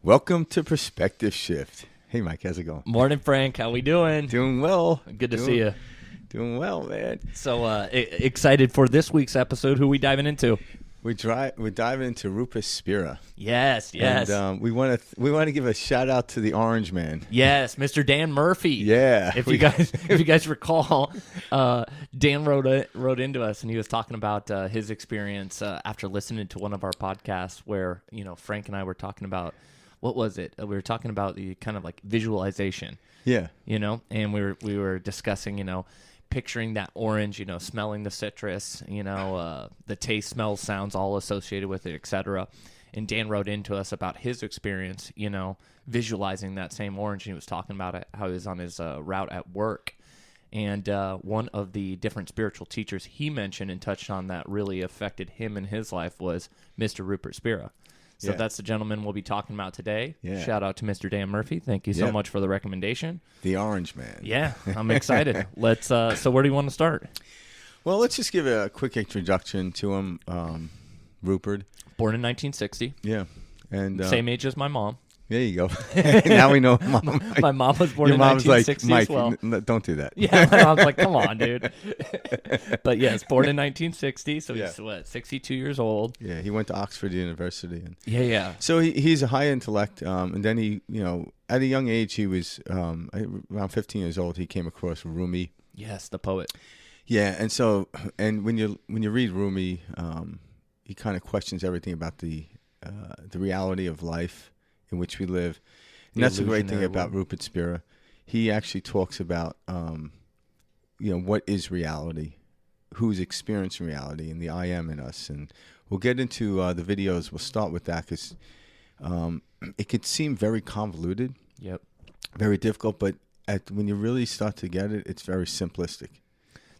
Welcome to Perspective Shift. Hey, Mike, how's it going? Morning, Frank. How we doing? Doing well. Good to see you. Doing well, man. So excited for this week's episode. Who we diving into? We're diving into Rupert Spira. Yes. And we want to give a shout out to the Orange Man. Yes, Mr. Dan Murphy. Yeah. If you guys recall, Dan wrote into us and he was talking about his experience after listening to one of our podcasts where Frank and I were talking about. What was it? We were talking about the kind of like visualization. Yeah. And we were discussing, picturing that orange, smelling the citrus, the taste, smells, sounds all associated with it, etc. And Dan wrote into us about his experience, visualizing that same orange. And he was talking about it, how he was on his route at work. And one of the different spiritual teachers he mentioned and touched on that really affected him in his life was Mr. Rupert Spira. So that's the gentleman we'll be talking about today. Yeah. Shout out to Mr. Dan Murphy. Thank you so much for the recommendation. The Orange Man. Yeah, I'm excited. Let's. So where do you want to start? Well, let's just give a quick introduction to him. Rupert. Born in 1960. Yeah. And same age as my mom. There you go. Now we know Mom. My mom was born in 1960 like, as well. Mike, don't do that. Yeah, my mom's like, come on, dude. But yes, born in 1960, so he's 62 years old. Yeah, he went to Oxford University. And Yeah. So he's a high intellect, and then he, at a young age, he was around 15 years old. He came across Rumi. Yes, the poet. Yeah, and when you read Rumi, he kind of questions everything about the reality of life in which we live. And that's the great thing about Rupert Spira. He actually talks about, what is reality, who's experiencing reality, and the I am in us. And we'll get into the videos. We'll start with that because it could seem very convoluted, very difficult, but when you really start to get it, it's very simplistic.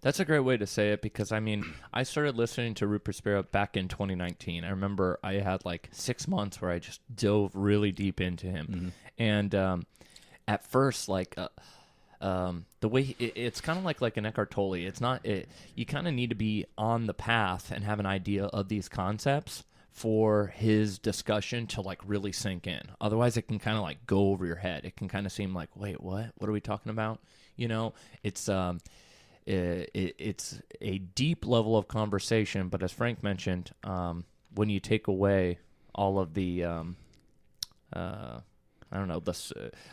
That's a great way to say it because, I started listening to Rupert Spira back in 2019. I remember I had like 6 months where I just dove really deep into him. Mm-hmm. And at first, the way it's kind of like an Eckhart Tolle. It's not you kind of need to be on the path and have an idea of these concepts for his discussion to like really sink in. Otherwise, it can kind of like go over your head. It can kind of seem like, wait, what? What are we talking about? It's a deep level of conversation, but as Frank mentioned, when you take away all of the,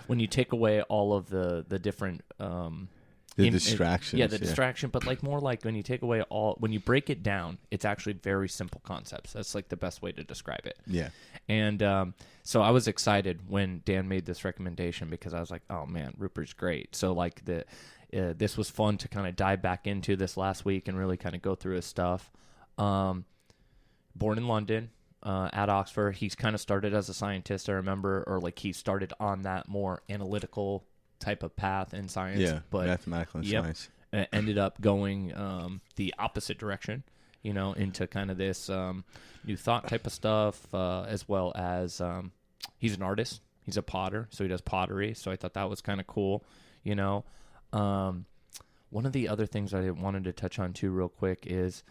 when you take away all of the different, the distractions. The distraction, but like more like when you take away when you break it down, it's actually very simple concepts. That's like the best way to describe it. Yeah. And so I was excited when Dan made this recommendation because I was like, oh man, Rupert's great. So like this was fun to kind of dive back into this last week and really kind of go through his stuff. Born in London, at Oxford, he's kind of started as a scientist, I remember, or like he started on that more analytical type of path in science. Yeah, but mathematical and science. Ended up going the opposite direction, into kind of this new thought type of stuff, as well as he's an artist. He's a potter, so he does pottery. So I thought that was kind of cool, One of the other things I wanted to touch on too real quick is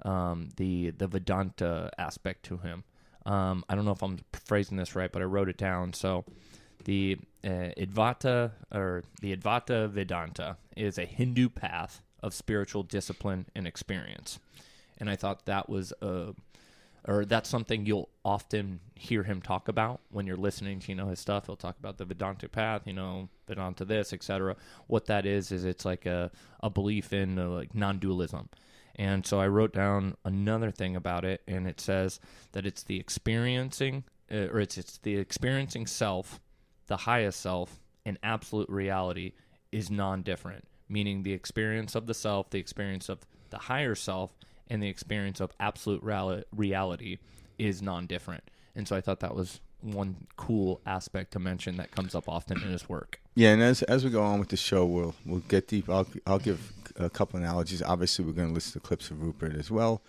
the Vedanta aspect to him. I don't know if I'm phrasing this right, but I wrote it down. So the Advaita Vedanta is a Hindu path of spiritual discipline and experience. And I thought that was that's something you'll often hear him talk about when you're listening to his stuff. He'll talk about the Vedanta path, Vedanta this, etc. What that is it's like a belief in like non-dualism. And so I wrote down another thing about it, and it says that it's the experiencing self, the highest self, and absolute reality is non-different, meaning the experience of the self, the experience of the higher self, and the experience of absolute reality is non-different. And so I thought that was one cool aspect to mention that comes up often in his work. Yeah, and as we go on with the show, we'll get deep. I'll give a couple analogies. Obviously, we're going to listen to clips of Rupert as well,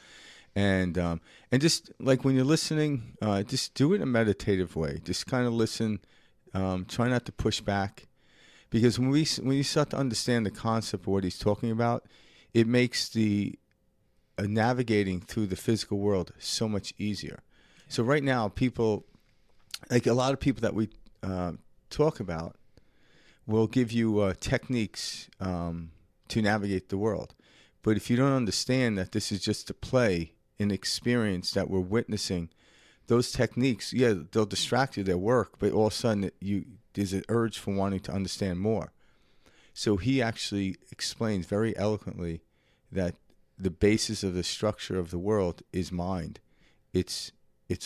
and just like when you're listening, just do it in a meditative way. Just kind of listen. Try not to push back, because when you start to understand the concept of what he's talking about, it makes the navigating through the physical world so much easier. So right now, people, like a lot of people that we talk about will give you techniques to navigate the world. But if you don't understand that this is just a play, an experience that we're witnessing, those techniques, yeah, they'll distract you, they'll work, but all of a sudden there's an urge for wanting to understand more. So he actually explains very eloquently that the basis of the structure of the world is mind. It's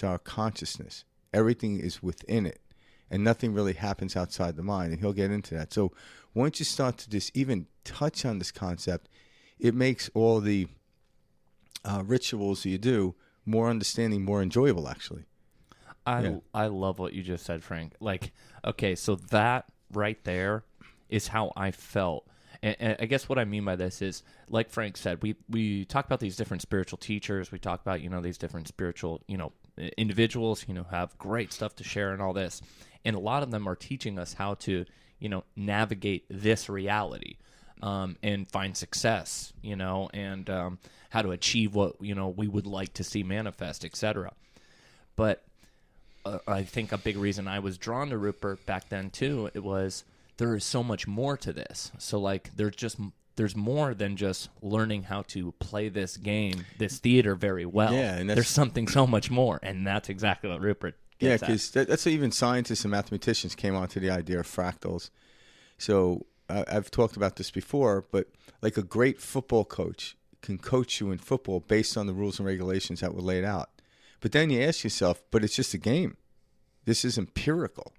our consciousness. Everything is within it, and nothing really happens outside the mind, and he'll get into that. So once you start to just even touch on this concept, it makes all the rituals you do more understanding, more enjoyable, actually. I love what you just said, Frank. Like, okay, so that right there is how I felt. And I guess what I mean by this is, like Frank said, we talk about these different spiritual teachers. We talk about, these different spiritual, individuals, have great stuff to share and all this. And a lot of them are teaching us how to, navigate this reality and find success, and how to achieve what, we would like to see manifest, etc. But I think a big reason I was drawn to Rupert back then, too, it was there is so much more to this. So, like, there's more than just learning how to play this game, this theater very well. Yeah, and there's something so much more, and that's exactly what Rupert gets at. Because that's what even scientists and mathematicians came onto the idea of fractals. So I've talked about this before, but like a great football coach can coach you in football based on the rules and regulations that were laid out. But then you ask yourself, but it's just a game. This is empirical.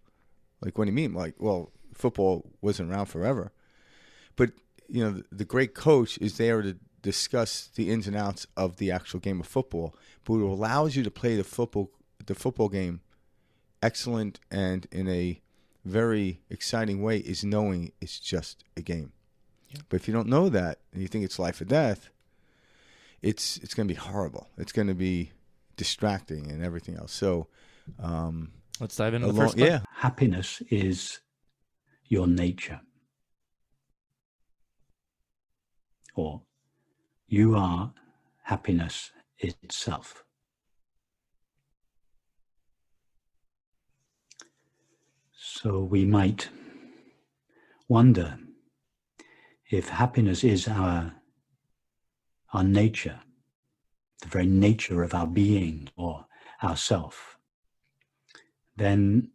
Like, what do you mean? Like, well, football wasn't around forever. But, the great coach is there to discuss the ins and outs of the actual game of football. But what allows you to play the football game excellent and in a very exciting way is knowing it's just a game. Yeah. But if you don't know that and you think it's life or death, it's going to be horrible. It's going to be distracting and everything else. So let's dive into the first one. Yeah. Happiness is your nature. Or you are happiness itself. So we might wonder if happiness is our nature, the very nature of our being or ourself, then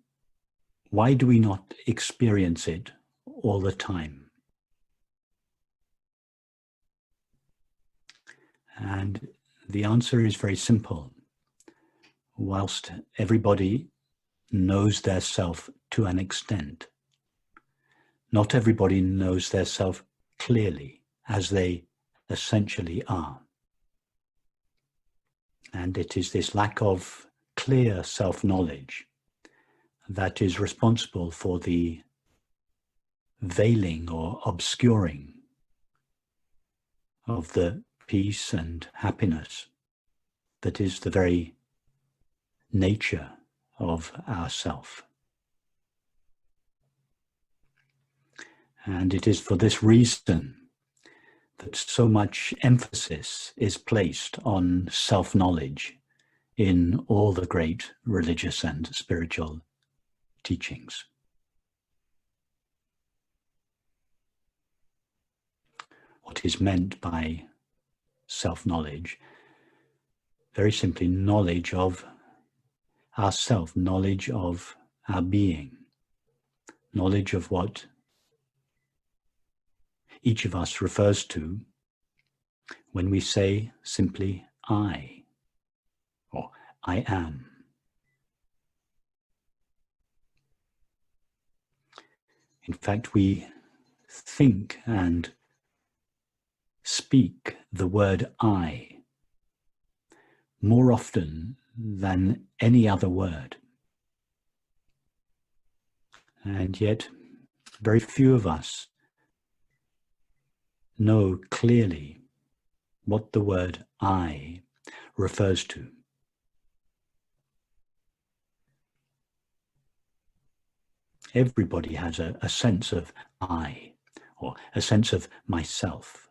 why do we not experience it all the time? And the answer is very simple. Whilst everybody knows their self to an extent, not everybody knows their self clearly as they essentially are. And it is this lack of clear self-knowledge that is responsible for the veiling or obscuring of the peace and happiness that is the very nature of ourself. And it is for this reason that so much emphasis is placed on self-knowledge in all the great religious and spiritual teachings. What is meant by self-knowledge? Very simply, knowledge of ourself, knowledge of our being, knowledge of what each of us refers to when we say simply I or I am. In fact, we think and speak the word I more often than any other word. And yet, very few of us know clearly what the word I refers to. Everybody has a sense of I, or a sense of myself.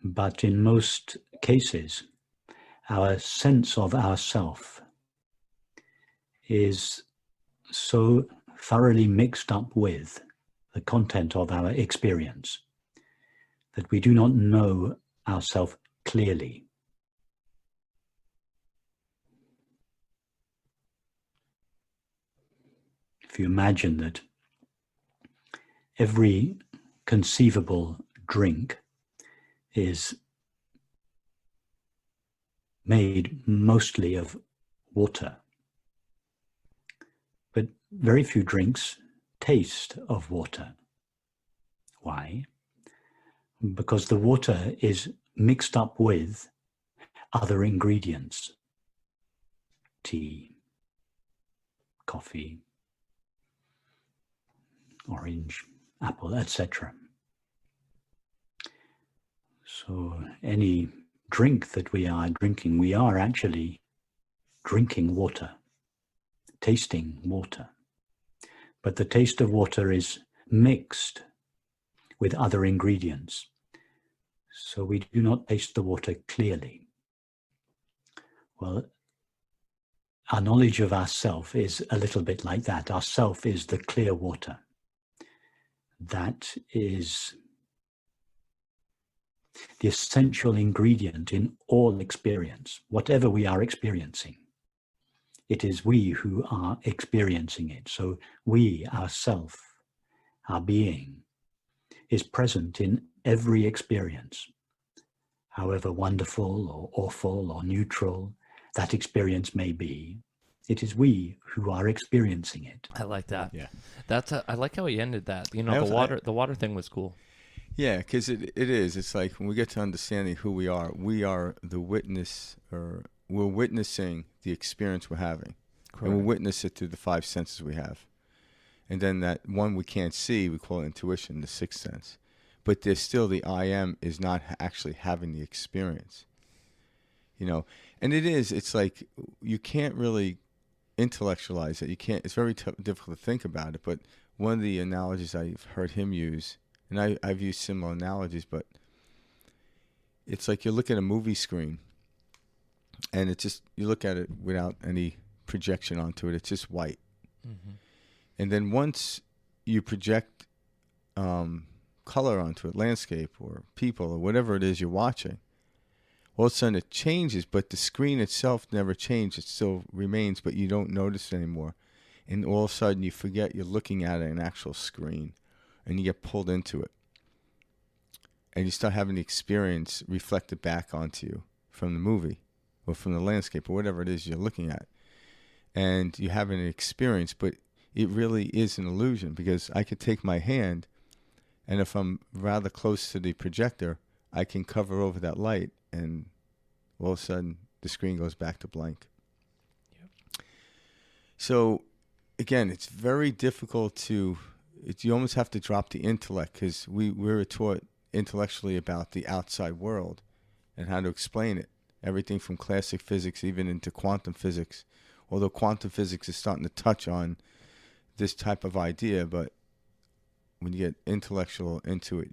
But in most cases, our sense of ourself is so thoroughly mixed up with the content of our experience that we do not know ourselves clearly. If you imagine that every conceivable drink is made mostly of water, but very few drinks taste of water. Why? Because the water is mixed up with other ingredients: tea, coffee, orange, apple, etc. So any drink that we are drinking, we are actually drinking water, tasting water. But the taste of water is mixed with other ingredients. So we do not taste the water clearly. Well, our knowledge of ourself is a little bit like that. Ourself is the clear water. That is the essential ingredient in all experience, whatever we are experiencing. It is we who are experiencing it. So we, ourself, our being, is present in every experience, however wonderful or awful or neutral that experience may be. It is we who are experiencing it. I like that. Yeah, I like how he ended that. You know, the water thing was cool. Yeah, because it is. It's like when we get to understanding who we are the witness, or we're witnessing the experience we're having. Correct. And we witness it through the five senses we have. And then that one we can't see, we call intuition, the sixth sense. But there's still the I am is not actually having the experience. You know, and it's like you can't really intellectualize it. You can't, it's very difficult to think about it. But one of the analogies I've heard him use, and I've used similar analogies, but it's like you look at a movie screen and it's just, you look at it without any projection onto it. It's just white. Mm-hmm. And then once you project color onto it, landscape or people or whatever it is you're watching, all of a sudden it changes, but the screen itself never changed. It still remains, but you don't notice it anymore. And all of a sudden you forget you're looking at an actual screen and you get pulled into it. And you start having the experience reflected back onto you from the movie or from the landscape or whatever it is you're looking at. And you have an experience, but it really is an illusion, because I could take my hand, and if I'm rather close to the projector, I can cover over that light, and all of a sudden the screen goes back to blank. Yep. So again, it's very difficult to, you almost have to drop the intellect, because we're taught intellectually about the outside world and how to explain it. Everything from classic physics even into quantum physics, although quantum physics is starting to touch on this type of idea, but when you get intellectual into it,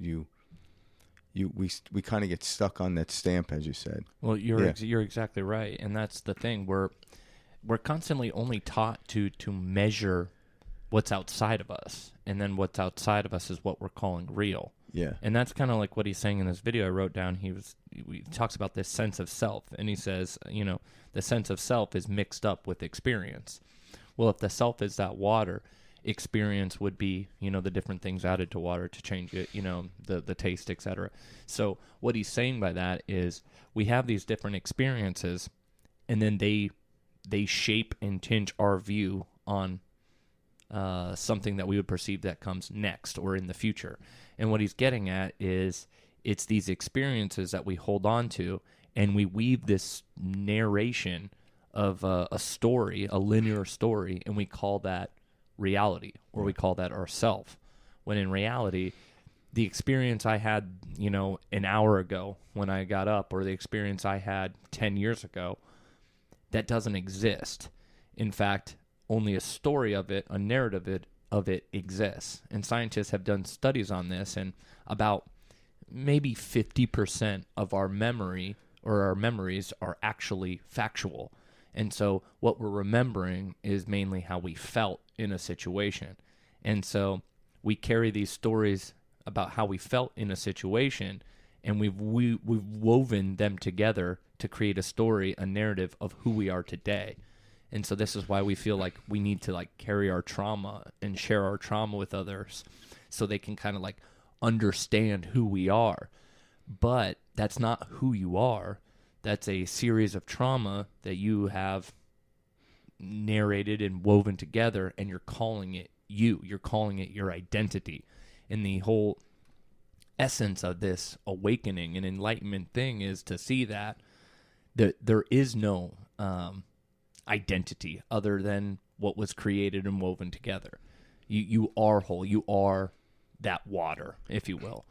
we kind of get stuck on that stamp, as you said. Well, you're exactly right, and that's the thing. We're constantly only taught to measure what's outside of us, and then what's outside of us is what we're calling real. Yeah, and that's kind of like what he's saying in this video I wrote down. He talks about this sense of self, and he says, the sense of self is mixed up with experience. Well, if the self is that water, experience would be, the different things added to water to change it, the taste, etc. So what he's saying by that is we have these different experiences, and then they shape and tinge our view on something that we would perceive that comes next or in the future. And what he's getting at is it's these experiences that we hold on to, and we weave this narration of a story, a linear story, and we call that reality, or we call that ourself. When in reality, the experience I had, an hour ago when I got up, or the experience I had 10 years ago, that doesn't exist. In fact, only a story of it, a narrative of it exists. And scientists have done studies on this, and about maybe 50% of our memory or our memories are actually factual. And so what we're remembering is mainly how we felt in a situation. And so we carry these stories about how we felt in a situation, and we've woven them together to create a story, a narrative of who we are today. And so this is why we feel like we need to like carry our trauma and share our trauma with others so they can kind of like understand who we are. But that's not who you are. That's a series of trauma that you have narrated and woven together, and you're calling it you. You're calling it your identity. And the whole essence of this awakening and enlightenment thing is to see that there is no identity other than what was created and woven together. You are whole. You are that water, if you will.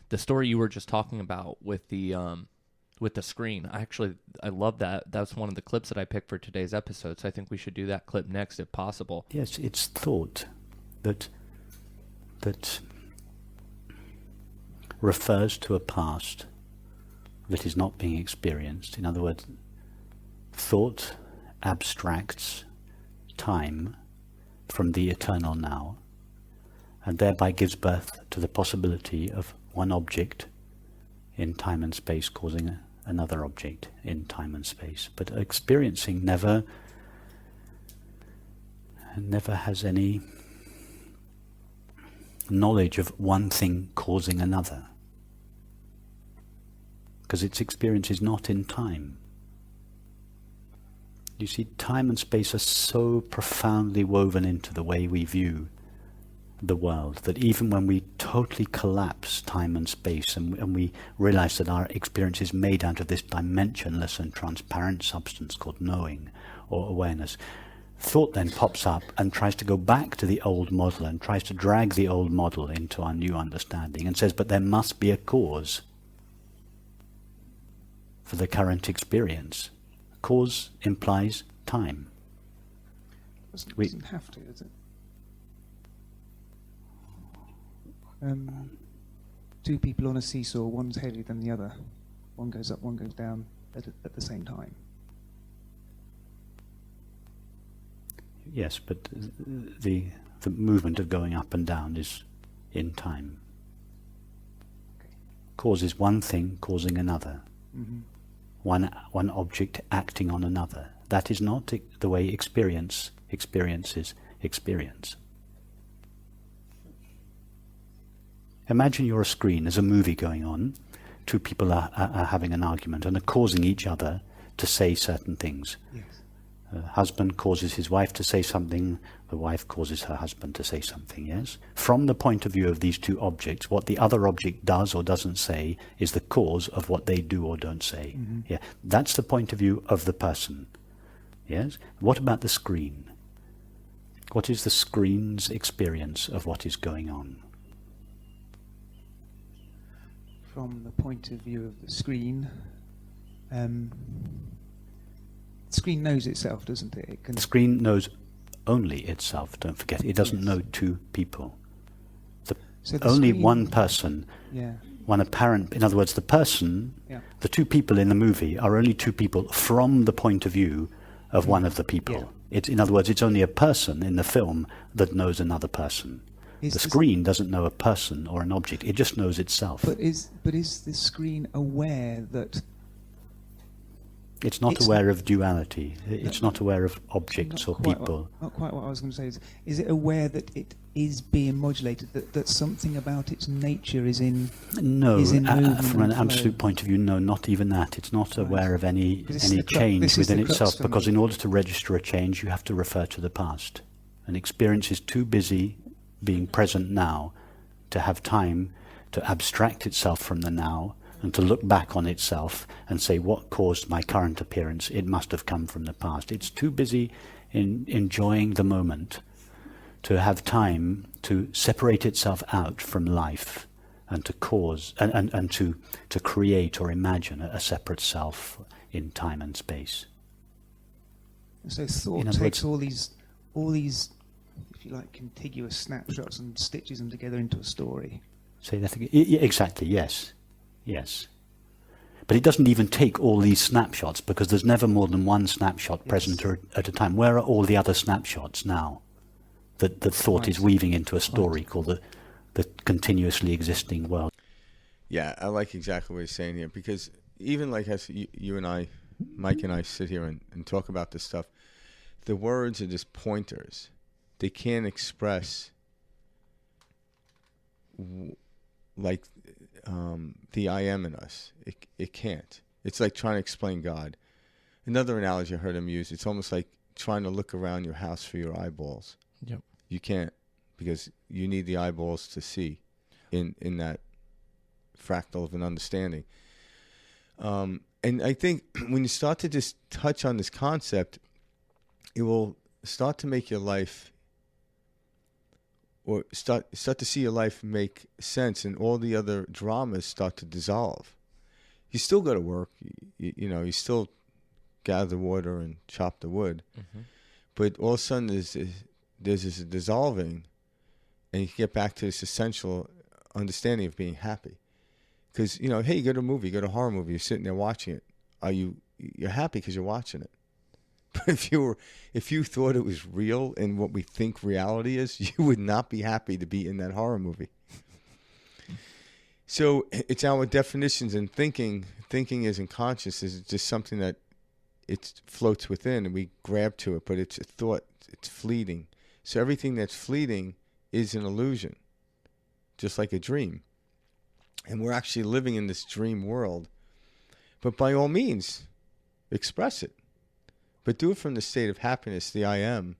The story you were just talking about with the screen, I love that. That's one of the clips that I picked for today's episode, so I think we should do that clip next if possible. Yes, it's thought that refers to a past that is not being experienced. In other words, thought abstracts time from the eternal now, and thereby gives birth to the possibility of one object in time and space causing another object in time and space. But experiencing never has any knowledge of one thing causing another, because its experience is not in time. You see, time and space are so profoundly woven into the way we view the world that even when we totally collapse time and space and we realize that our experience is made out of this dimensionless and transparent substance called knowing or awareness, thought then pops up and tries to go back to the old model and tries to drag the old model into our new understanding and says, but there must be a cause for the current experience. Cause implies time. Doesn't have to, does it? Two people on a seesaw, one's heavier than the other. One goes up, one goes down at the same time. Yes, but the movement of going up and down is in time. Okay. Cause is one thing causing another. Mm-hmm. One object acting on another. That is not the way experiences experience. Imagine you're a screen, there's a movie going on, two people are having an argument and are causing each other to say certain things. Yes. Husband causes his wife to say something, the wife causes her husband to say something, yes? From the point of view of these two objects, what the other object does or doesn't say is the cause of what they do or don't say. Mm-hmm. Yeah, that's the point of view of the person, yes? What about the screen? What is the screen's experience of what is going on? From the point of view of the screen, the screen knows itself, doesn't it? The screen knows only itself, don't forget. It doesn't know two people. Only screen, one person, one apparent, in other words, the person, the two people in the movie are only two people from the point of view of one of the people. Yeah. In other words, it's only a person in the film that knows another person. The screen doesn't know a person or an object, it just knows itself. But is the screen aware that... It's not aware of duality, it's not aware of objects or people. Not quite what I was going to say. Is it aware that it is being modulated, that something about its nature is in... No, from an absolute point of view, no, not even that. It's not aware of any change within itself, because in order to register a change, you have to refer to the past. An experience is too busy being present now to have time to abstract itself from the now and to look back on itself and say, what caused my current appearance? It must have come from the past. It's too busy in enjoying the moment to have time to separate itself out from life and to cause and to create or imagine a separate self in time and space. So thought takes all these, if you like, contiguous snapshots and stitches them together into a story. Say that again. Exactly, yes. Yes. But it doesn't even take all these snapshots, because there's never more than one snapshot present at a time. Where are all the other snapshots now that thought is weaving into a story called the continuously existing world? Yeah, I like exactly what you're saying here, because even like as you and I, Mike and I, sit here and talk about this stuff, the words are just pointers. They can't express like the I am in us. It can't. It's like trying to explain God. Another analogy I heard him use, it's almost like trying to look around your house for your eyeballs. Yep. You can't, because you need the eyeballs to see in that fractal of an understanding. And I think when you start to just touch on this concept, it will start to make your life, or start to see your life make sense, and all the other dramas start to dissolve. You still go to work, you know, you still gather the water and chop the wood, but all of a sudden there's this dissolving, and you get back to this essential understanding of being happy. Because, you know, hey, you go to a movie, you go to a horror movie, you're sitting there watching it. You're happy because you're watching it. But if you thought it was real and what we think reality is, you would not be happy to be in that horror movie. So it's our definitions, and thinking isn't conscious. Is just something that it floats within, and we grab to it, but it's a thought. It's fleeting. So everything that's fleeting is an illusion, just like a dream. And we're actually living in this dream world. But by all means, express it. But do it from the state of happiness, the I am.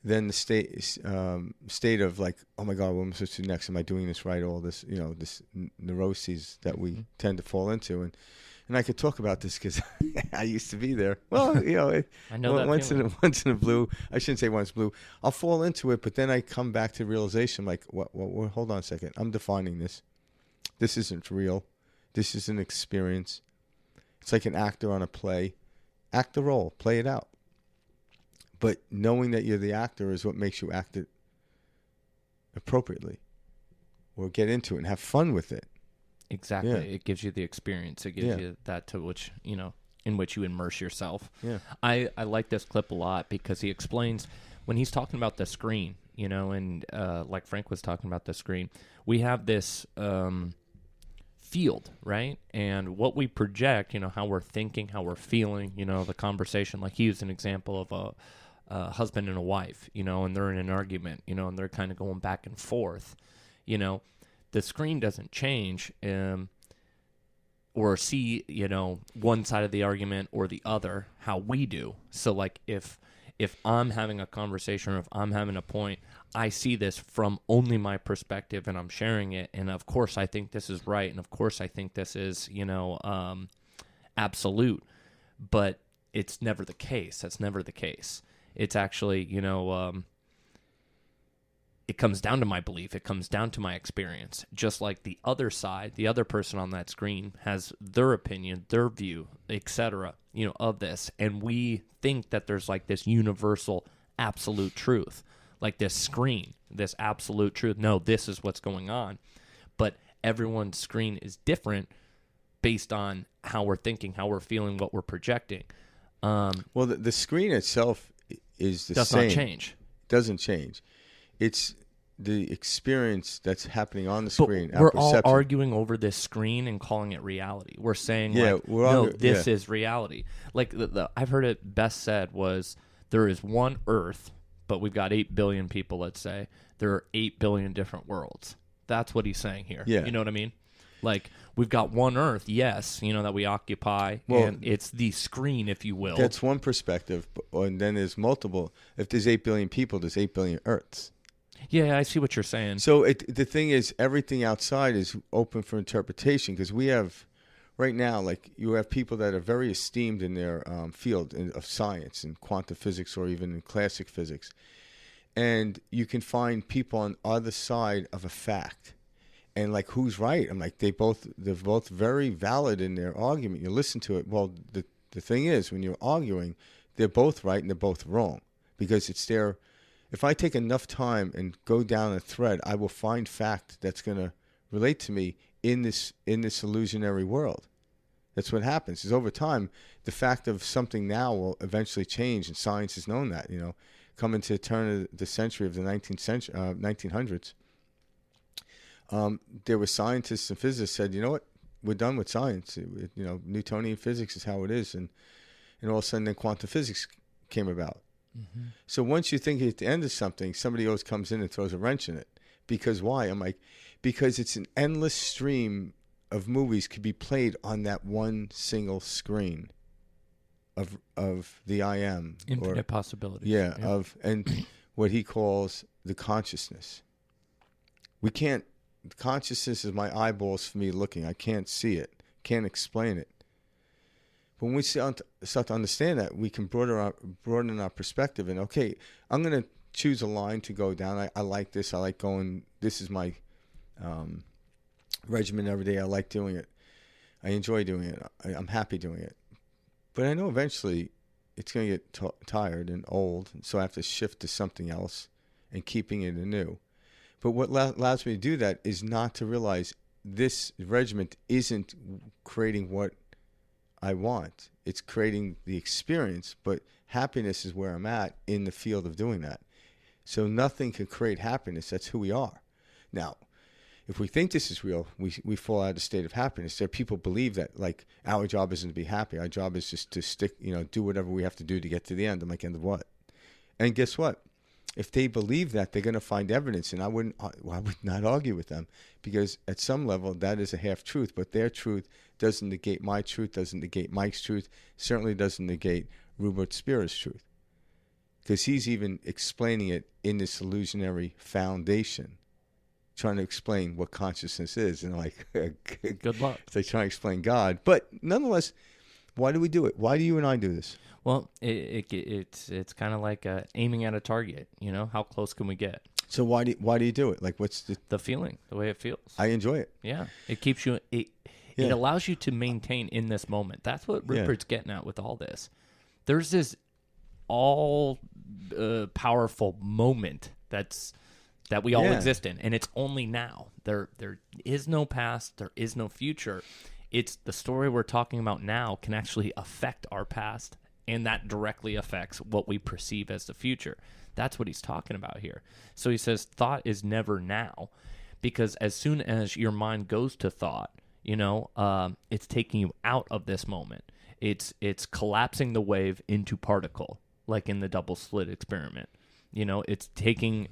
Then the state of like, oh my God, what am I supposed to do next? Am I doing this right? All this, you know, this neuroses that we tend to fall into. And I could talk about this because I used to be there. Well, you know, I know that once in a blue, I shouldn't say once blue, I'll fall into it, but then I come back to realization, like, what, hold on a second. I'm defining this. This isn't real. This is an experience. It's like an actor on a play. Act the role. Play it out. But knowing that you're the actor is what makes you act it appropriately. Or get into it and have fun with it. Exactly. Yeah. It gives you the experience. It gives you that to which, you know, in which you immerse yourself. Yeah. I like this clip a lot because he explains when he's talking about the screen, you know, and like Frank was talking about the screen, we have this field, right? And what we project, you know, how we're thinking, how we're feeling, you know, the conversation, like he used an example of a husband and a wife, you know, and they're in an argument, you know, and they're kind of going back and forth, you know, the screen doesn't change or see, you know, one side of the argument or the other, how we do. So like if I'm having a conversation or if I'm having a point, I see this from only my perspective and I'm sharing it. And of course I think this is right. And of course I think this is, you know, absolute, but it's never the case. That's never the case. It's actually, you know, it comes down to my belief. It comes down to my experience. Just like the other side, the other person on that screen has their opinion, their view, etc., you know, of this. And we think that there's like this universal absolute truth, like this screen, this absolute truth. No, this is what's going on. But everyone's screen is different based on how we're thinking, how we're feeling, what we're projecting. Well, the screen itself is the same. Does not change. Doesn't change. It's the experience that's happening on the screen. But we're all arguing over this screen and calling it reality. We're saying, this is reality. Like I've heard it best said was, there is one Earth, but we've got 8 billion people, let's say. There are 8 billion different worlds. That's what he's saying here. Yeah. You know what I mean? Like, we've got one Earth, yes, you know, that we occupy, and it's the screen, if you will. That's one perspective, and then there's multiple. If there's 8 billion people, there's 8 billion Earths. Yeah, I see what you're saying. So the thing is, everything outside is open for interpretation, because we have, right now, like you have people that are very esteemed in their field of science and quantum physics or even in classic physics. And you can find people on either side of a fact. And like, who's right? I'm like, they're both very valid in their argument. You listen to it. Well, the thing is, when you're arguing, they're both right and they're both wrong, because it's their. If I take enough time and go down a thread, I will find fact that's going to relate to me in this illusionary world. That's what happens. Is over time, the fact of something now will eventually change, and science has known that. Coming to the turn of the century of the 1900s, there were scientists and physicists said, you know what, we're done with science. Newtonian physics is how it is, and all of a sudden, then quantum physics came about. Mm-hmm. So once you think you're at the end of something, somebody else comes in and throws a wrench in it. Because why? I'm like, because it's an endless stream of movies could be played on that one single screen of the I am. Infinite possibilities. Yeah, and what he calls the consciousness. Consciousness is my eyeballs for me looking. I can't see it, can't explain it. But when we start to understand that, we can broaden our perspective. And okay, I'm going to choose a line to go down. I like this. I like going. This is my regimen every day. I like doing it. I enjoy doing it. I'm happy doing it. But I know eventually it's going to get tired and old, so I have to shift to something else and keeping it anew. But what allows me to do that is not to realize this regimen isn't creating what I want. It's creating the experience, but happiness is where I'm at in the field of doing that. So nothing can create happiness. That's who we are. Now, if we think this is real, we fall out of the state of happiness. There are people believe that, like, our job isn't to be happy. Our job is just to stick, do whatever we have to do to get to the end. I'm like, end of what? And guess what? If they believe that, they're going to find evidence, and I would not argue with them, because at some level that is a half truth, but their truth doesn't negate my truth, doesn't negate Mike's truth, certainly doesn't negate Rupert Spira's truth, because he's even explaining it in this illusionary foundation, trying to explain what consciousness is, and like, good luck. They try to explain God, but nonetheless, why do we do it? Why do you and I do this? Well, it's kind of like aiming at a target. How close can we get? So why do you do it? Like, what's the feeling, the way it feels? I enjoy it. Yeah, it keeps you. It allows you to maintain in this moment. That's what Rupert's getting at with all this. There's this all powerful moment that we all exist in, and it's only now. There is no past. There is no future. It's the story we're talking about now can actually affect our past, and that directly affects what we perceive as the future. That's what he's talking about here. So he says thought is never now, because as soon as your mind goes to thought, it's taking you out of this moment. It's collapsing the wave into particle, like in the double slit experiment. It's taking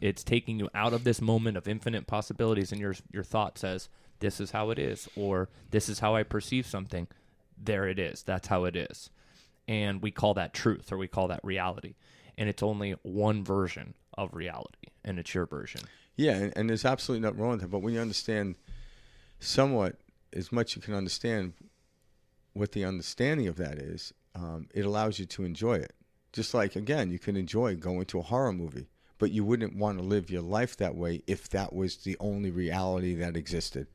you out of this moment of infinite possibilities, and your thought says, this is how it is, or this is how I perceive something. There it is. That's how it is. And we call that truth, or we call that reality. And it's only one version of reality, and it's your version. Yeah, and there's absolutely nothing wrong with that. But when you understand somewhat, as much you can understand what the understanding of that is, it allows you to enjoy it. Just like, again, you can enjoy going to a horror movie, but you wouldn't want to live your life that way if that was the only reality that existed.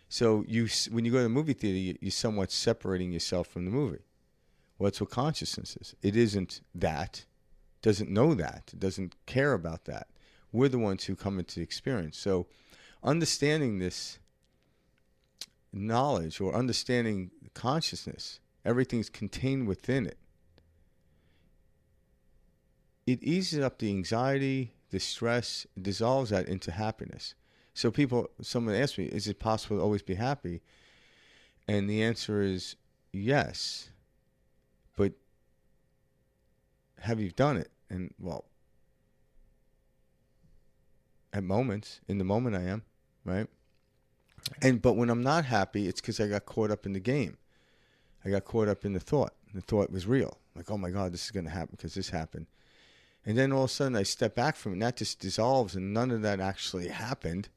So when you go to the movie theater, you're somewhat separating yourself from the movie. Well, that's what consciousness is. It isn't that, doesn't know that, doesn't care about that. We're the ones who come into the experience. So understanding this knowledge, or understanding consciousness, everything's contained within it. It eases up the anxiety, the stress, dissolves that into happiness. So someone asked me, is it possible to always be happy? And the answer is yes. But have you done it? And, well, at moments, in the moment I am, right? But when I'm not happy, it's because I got caught up in the game. I got caught up in the thought. The thought was real. Like, oh my God, this is going to happen because this happened. And then all of a sudden I step back from it, and that just dissolves, and none of that actually happened.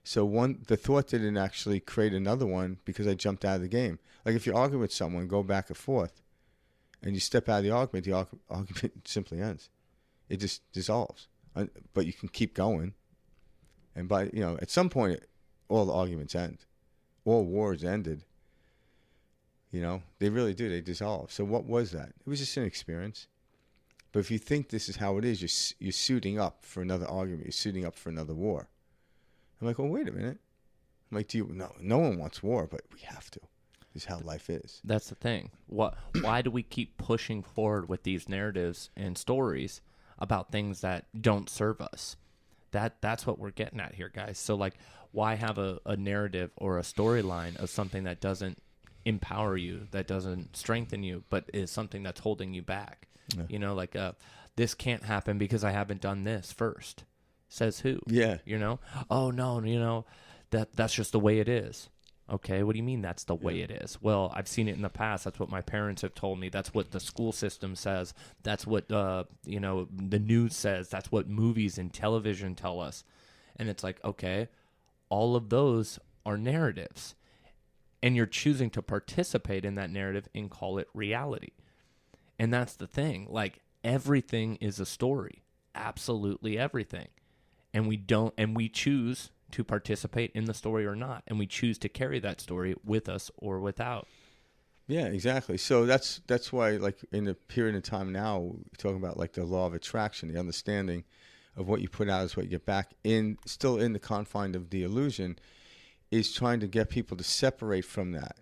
So the thought didn't actually create another one because I jumped out of the game. Like if you argue with someone, go back and forth, and you step out of the argument simply ends. It just dissolves. But you can keep going. And at some point, all the arguments end. All wars ended. They really do. They dissolve. So what was that? It was just an experience. But if you think this is how it is, you're suiting up for another argument. You're suiting up for another war. I'm like, well, wait a minute. I'm like, no one wants war, but we have to. is how life is. That's the thing. Why do we keep pushing forward with these narratives and stories about things that don't serve us? That's what we're getting at here, guys. So, like, why have a narrative or a storyline of something that doesn't empower you, that doesn't strengthen you, but is something that's holding you back? Yeah. You know, like, this can't happen because I haven't done this first. Says who? Yeah. You know? Oh, no, you know, that's just the way it is. Okay, what do you mean that's the way it is? Well, I've seen it in the past. That's what my parents have told me. That's what the school system says. That's what, you know, the news says. That's what movies and television tell us. And it's like, okay, all of those are narratives. And you're choosing to participate in that narrative and call it reality. And that's the thing. Like, everything is a story. Absolutely everything. And we choose to participate in the story or not, and we choose to carry that story with us or without. Yeah, exactly. So that's why, like, in the period of time now, we're talking about like the law of attraction, the understanding of what you put out is what you get back, still in the confine of the illusion, is trying to get people to separate from that.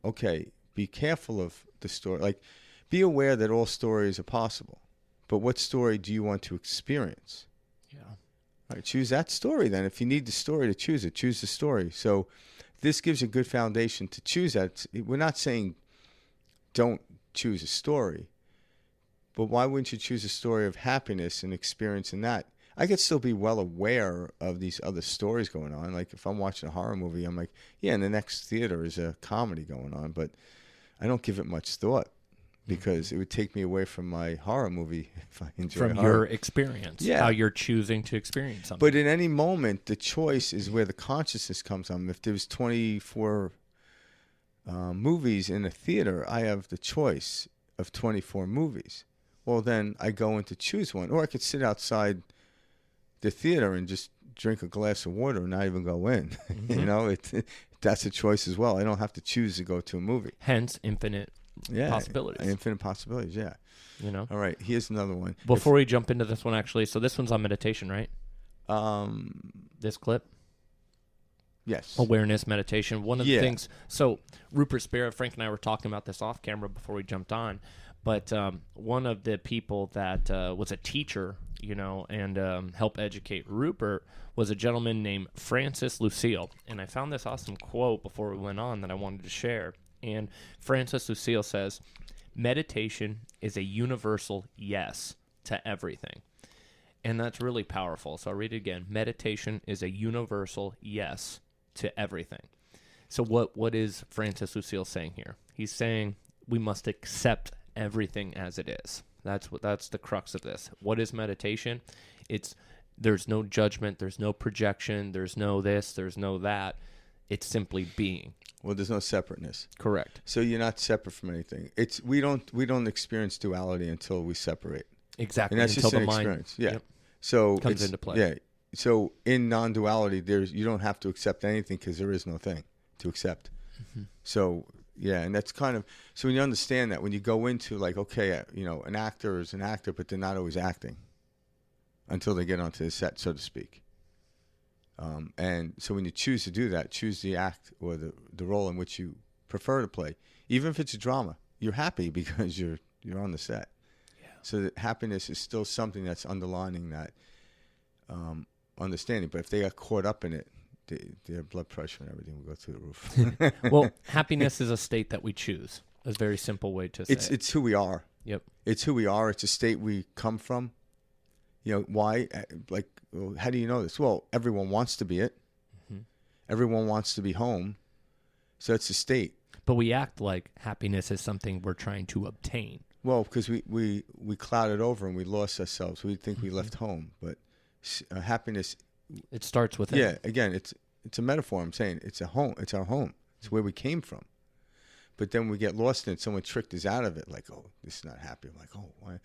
Okay, be careful of the story. Like, be aware that all stories are possible, but what story do you want to experience? Yeah. All right, choose that story then. If you need the story to choose it, choose the story. So this gives you a good foundation to choose that. We're not saying don't choose a story, but why wouldn't you choose a story of happiness and experiencing that? I could still be well aware of these other stories going on. Like, if I'm watching a horror movie, I'm like, yeah, in the next theater is a comedy going on, but I don't give it much thought, because it would take me away from my horror movie if I enjoy from horror. Your experience, how you're choosing to experience something. But in any moment, the choice is where the consciousness comes from. If there's 24 movies in a theater, I have the choice of 24 movies. Well, then I go in to choose one. Or I could sit outside the theater and just drink a glass of water and not even go in. Mm-hmm. You know, that's a choice as well. I don't have to choose to go to a movie. Hence, infinite possibilities. Infinite possibilities, yeah. You know. All right, here's another one. Before we jump into this one, actually, so this one's on meditation, right? This clip? Yes. Awareness, meditation. One of the things, so Rupert Spira, Frank and I were talking about this off camera before we jumped on, but one of the people that was a teacher, you know, and helped educate Rupert was a gentleman named Francis Lucille. And I found this awesome quote before we went on that I wanted to share. And Francis Lucille says, meditation is a universal yes to everything. And that's really powerful. So I'll read it again. Meditation is a universal yes to everything. So what is Francis Lucille saying here? He's saying we must accept everything as it is. That's the crux of this. What is meditation? There's no judgment, there's no projection, there's no this, there's no that. It's simply being. Well, there's no separateness. Correct. So you're not separate from anything. We don't experience duality until we separate. Exactly. And that's until just an the mind, experience. Yeah. So comes into play. Yeah. So in non-duality, you don't have to accept anything because there is no thing to accept. Mm-hmm. So yeah, and that's kind of, so when you understand that, when you go into like, okay, you know, an actor is an actor, but they're not always acting until they get onto the set, so to speak. And so when you choose to do that, choose the act or the role in which you prefer to play, even if it's a drama, you're happy because you're on the set. Yeah. So that happiness is still something that's underlining that understanding. But if they got caught up in it, their blood pressure and everything will go through the roof. Well, happiness is a state that we choose. A very simple way to say it. It's who we are. Yep. It's who we are. It's a state we come from. You know, why? Like, well, how do you know this? Well, everyone wants to be it. Mm-hmm. Everyone wants to be home. So it's a state. But we act like happiness is something we're trying to obtain. Well, because we clouded over and we lost ourselves. We think we left home. But happiness... It starts with Yeah, again, it's a metaphor. I'm saying it's a home. It's our home. It's where we came from. But then we get lost in it. Someone tricked us out of it. Like, oh, this is not happy. I'm like, oh, why?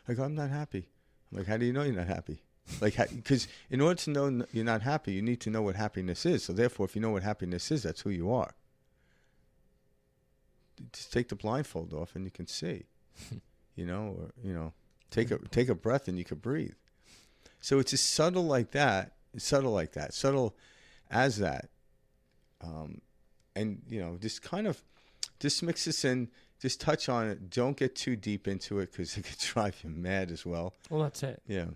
I go, I'm not happy. I'm like, how do you know you're not happy? Like, because in order to know you're not happy, you need to know what happiness is. So therefore, if you know what happiness is, that's who you are. Just take the blindfold off and you can see, you know, or, you know, take a breath and you can breathe. So it's as subtle like that. It's subtle like that. Subtle as that. and just mix this in. Just touch on it. Don't get too deep into it because it could drive you mad as well. Well, that's it. Yeah.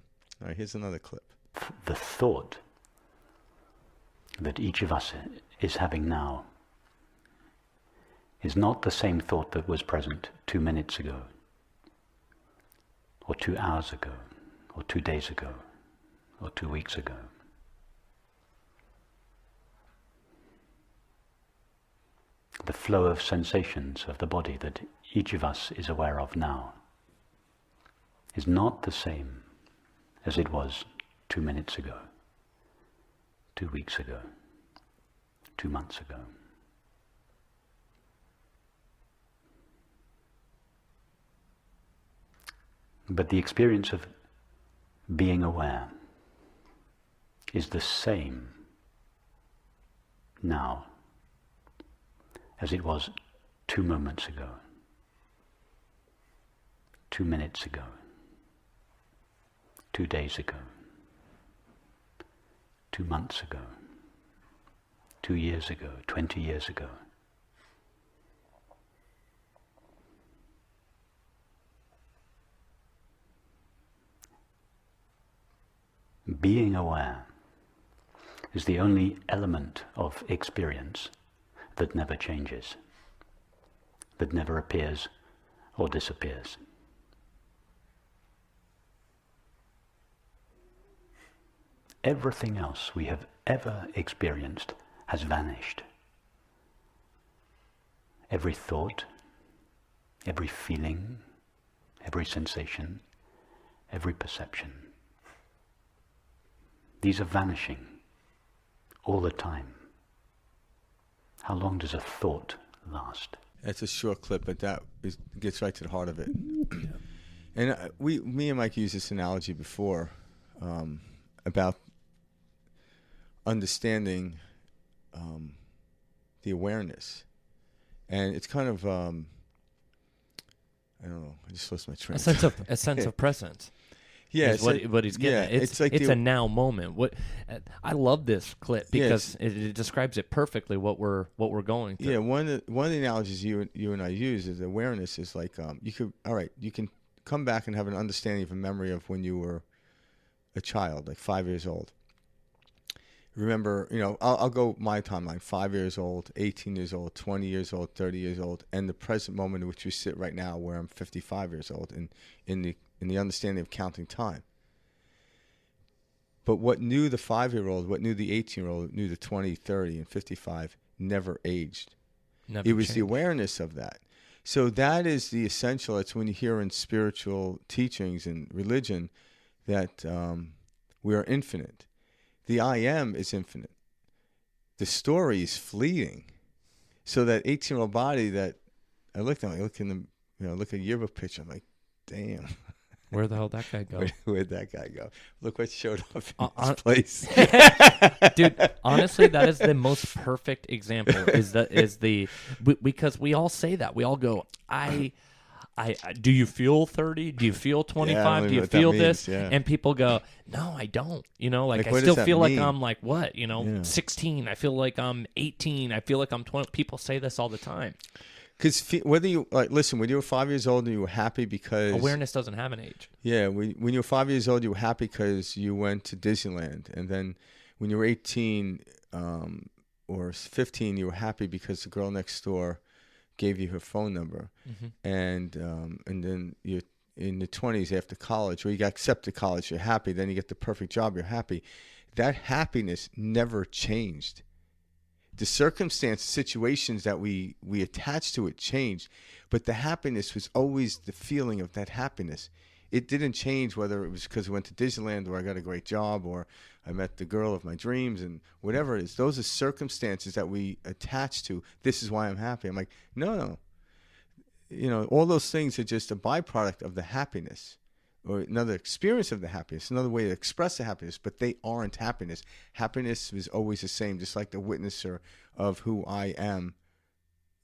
All right, here's another clip. The thought that each of us is having now is not the same thought that was present 2 minutes ago, or 2 hours ago, or 2 days ago, or 2 weeks ago. The flow of sensations of the body that each of us is aware of now is not the same as it was 2 minutes ago, 2 weeks ago, 2 months ago. But the experience of being aware is the same now as it was 2 moments ago, 2 minutes ago, 2 days ago, 2 months ago, 2 years ago, 20 years ago. Being aware is the only element of experience that never changes, that never appears or disappears. Everything else we have ever experienced has vanished. Every thought, every feeling, every sensation, every perception. These are vanishing all the time. How long does a thought last? That's a short clip, but gets right to the heart of it. And me and Mike used this analogy before about understanding the awareness, and it's kind of I don't know. I just lost my train. A sense of presence. Yeah, what he's getting at. It's a now moment. I love this clip because it describes it perfectly what we're going through. Yeah, one of the analogies you and I use is awareness is like you can come back and have an understanding of a memory of when you were a child, like 5 years old. Remember, I'll go my timeline: 5 years old, 18 years old, 20 years old, 30 years old, and the present moment in which we sit right now, where I'm 55 years old, and in the understanding of counting time. But what knew the 5-year-old, what knew the 18-year-old, knew the 20, 30, and 55 never aged. It was the awareness of that. So that is the essential. It's when you hear in spiritual teachings and religion that we are infinite. The I am is infinite. The story is fleeting. So that 18-year-old body that I look at a yearbook picture, I'm like, damn. Where the hell did that guy go? Where'd that guy go? Look what showed up in this place. Dude, honestly, that is the most perfect example. Because we all say that. We all go, I do you feel 30? Do you feel 25? Do you feel this? Yeah. And people go, no, I don't. I still feel like I'm like what? 16. I feel like I'm 18. I feel like I'm 20. People say this all the time. Because whether you listen, when you were 5 years old and you were happy because awareness doesn't have an age. Yeah, when you were 5 years old, you were happy because you went to Disneyland, and then when you were 18 or 15, you were happy because the girl next door gave you her phone number, and then you in the 20s after college, or you got accepted to college, you're happy. Then you get the perfect job, you're happy. That happiness never changed. The circumstances, situations that we attach to it changed, but the happiness was always the feeling of that happiness. It didn't change whether it was because I went to Disneyland or I got a great job or I met the girl of my dreams and whatever it is. Those are circumstances that we attach to. This is why I'm happy. I'm like, no. All those things are just a byproduct of the happiness, or another experience of the happiness, another way to express the happiness, but they aren't happiness. Happiness is always the same, just like the witnesser of who I am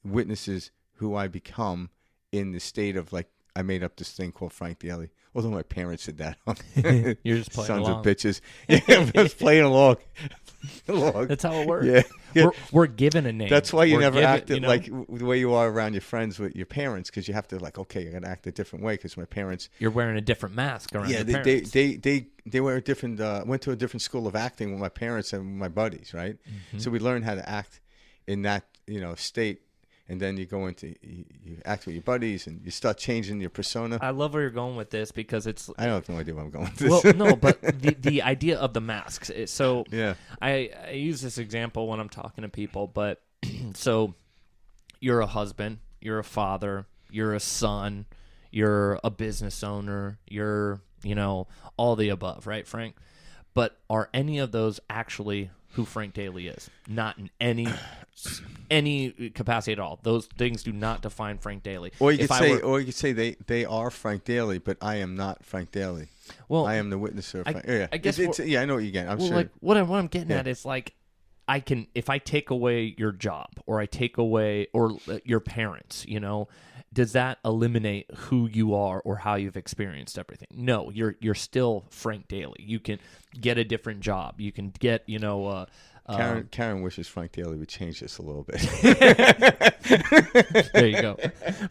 witnesses who I become in the state of like I made up this thing called Frank Daly. Although my parents did that. You're just playing Sons along. of bitches. Yeah, I'm just playing along. That's how it works. Yeah. We're given a name. That's why you We're never given- acted you know? like the way you are around your friends with your parents, because you have to, like, okay, I got to act a different way because my parents. You're wearing a different mask around Yeah, your parents. they were a different. Went to a different school of acting with my parents and my buddies, right? Mm-hmm. So we learned how to act in that state, and then you go into you act with your buddies, and you start changing your persona. I love where you're going with this because it's. I have no idea where I'm going with this. Well, no, but the idea of the masks. So yeah, I use this example when I'm talking to people, but so you're a husband, you're a father, you're a son, you're a business owner, you're, all the above, right, Frank? But are any of those actually who Frank Daly is? Not in any capacity at all. Those things do not define Frank Daly. Or you could say they are Frank Daly, but I am not Frank Daly. Well, I am the witnesser of Frank. I guess I know what you get. I'm sure. Like what I'm getting at is like, I can, if I take away your job or I take away your parents, does that eliminate who you are or how you've experienced everything? No, you're still Frank Daly. You can get a different job. You can get, Karen wishes Frank Daly would change this a little bit. There you go.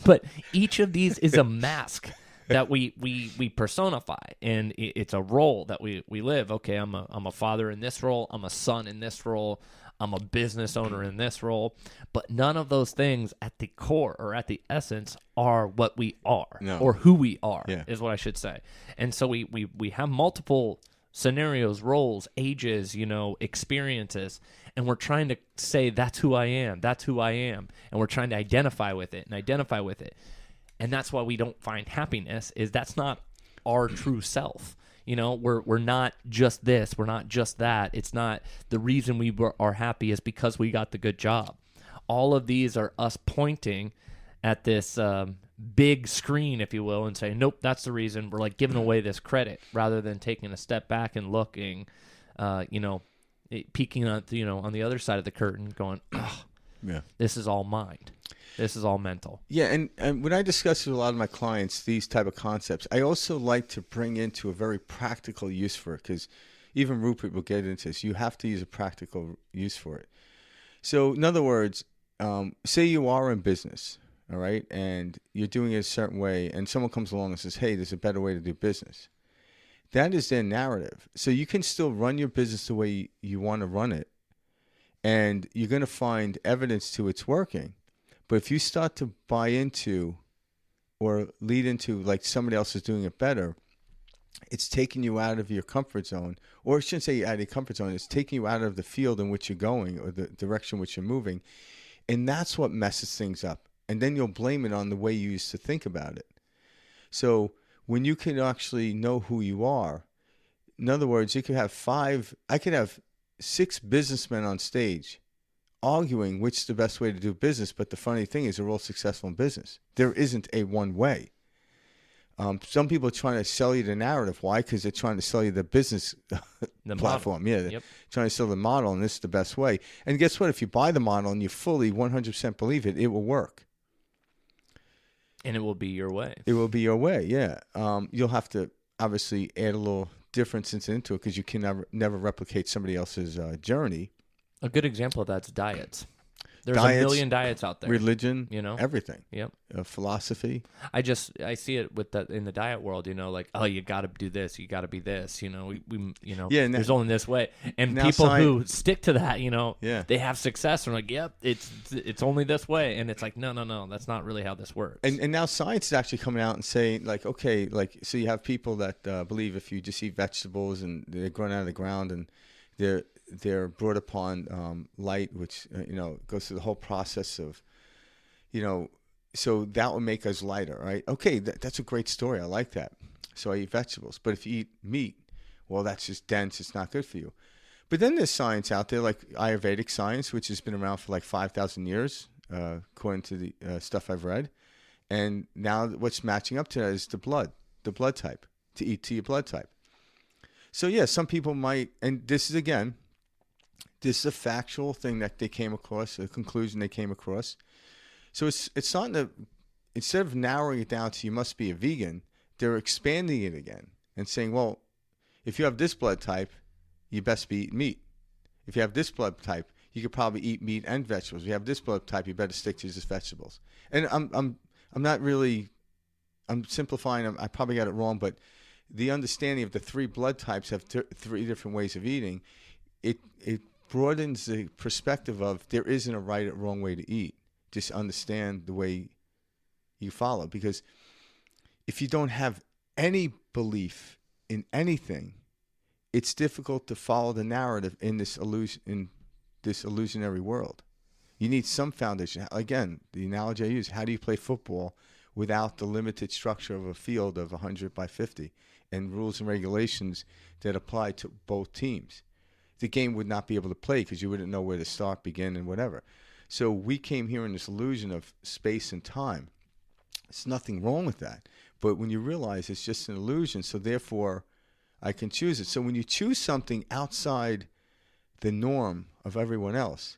But each of these is a mask that we personify, and it's a role that we live. Okay, I'm a father in this role. I'm a son in this role. I'm a business owner in this role. But none of those things at the core or at the essence are what we are or who we are, is what I should say. And so we have multiple scenarios, roles, ages, experiences, and we're trying to say that's who I am, and we're trying to identify with it. And that's why we don't find happiness, is that's not our true self. We're not just this, we're not just that. It's not the reason we are happy is because we got the good job. All of these are us pointing at this big screen, if you will, and saying, nope, that's the reason. We're like giving away this credit rather than taking a step back and looking, peeking on, on the other side of the curtain going, oh, this is all mind. This is all mental. Yeah, and when I discuss with a lot of my clients these type of concepts, I also like to bring into a very practical use for it, because even Rupert will get into this. You have to use a practical use for it. So, in other words, say you are in business, all right, and you're doing it a certain way, and someone comes along and says, hey, there's a better way to do business. That is their narrative. So you can still run your business the way you want to run it, and you're going to find evidence to it's working. But if you start to buy into or lead into like somebody else is doing it better, it's taking you out of your comfort zone. Or I shouldn't say out of your comfort zone. It's taking you out of the field in which you're going or the direction in which you're moving. And that's what messes things up. And then you'll blame it on the way you used to think about it. So when you can actually know who you are, in other words, I could have 6 businessmen on stage arguing which is the best way to do business, but the funny thing is they're all successful in business. There isn't a one way. Some people are trying to sell you the narrative. Why? Because they're trying to sell you the business platform. Model. Yeah, trying to sell the model, and this is the best way. And guess what? If you buy the model and you fully 100% believe it, it will work. And it will be your way. It will be your way, yeah. You'll have to obviously add a little difference into it because you can never replicate somebody else's journey. A good example of that's diets. There's Diets, a million diets out there. Religion, everything. Yep. Philosophy. I see it in the diet world. Like, oh, you got to do this, you got to be this. There's only this way. And people who stick to that, they have success. And like, yep, it's only this way. And it's like, no, that's not really how this works. And now science is actually coming out and saying, like, okay, like, so you have people that believe if you just eat vegetables and they're grown out of the ground and they're brought upon light, which goes through the whole process of, so that would make us lighter, right? Okay, that's a great story. I like that. So I eat vegetables, but if you eat meat, well, that's just dense. It's not good for you. But then there's science out there, like Ayurvedic science, which has been around for like 5,000 years, according to the stuff I've read. And now what's matching up to that is the blood type, to eat to your blood type. So yeah, some people might, and this is a factual thing that they came across, a conclusion they came across. So it's starting to instead of narrowing it down to you must be a vegan, they're expanding it again and saying, well, if you have this blood type, you best be eating meat. If you have this blood type, you could probably eat meat and vegetables. If you have this blood type, you better stick to just vegetables. And I'm not really, I'm simplifying. I probably got it wrong, but the understanding of the three blood types have three different ways of eating. It broadens the perspective of there isn't a right or wrong way to eat. Just understand the way you follow. Because if you don't have any belief in anything, it's difficult to follow the narrative in this illusionary world. You need some foundation. Again, the analogy I use, how do you play football without the limited structure of a field of 100 by 50 and rules and regulations that apply to both teams? The game would not be able to play because you wouldn't know where to start, begin, and whatever. So we came here in this illusion of space and time. There's nothing wrong with that. But when you realize it's just an illusion, so therefore I can choose it. So when you choose something outside the norm of everyone else,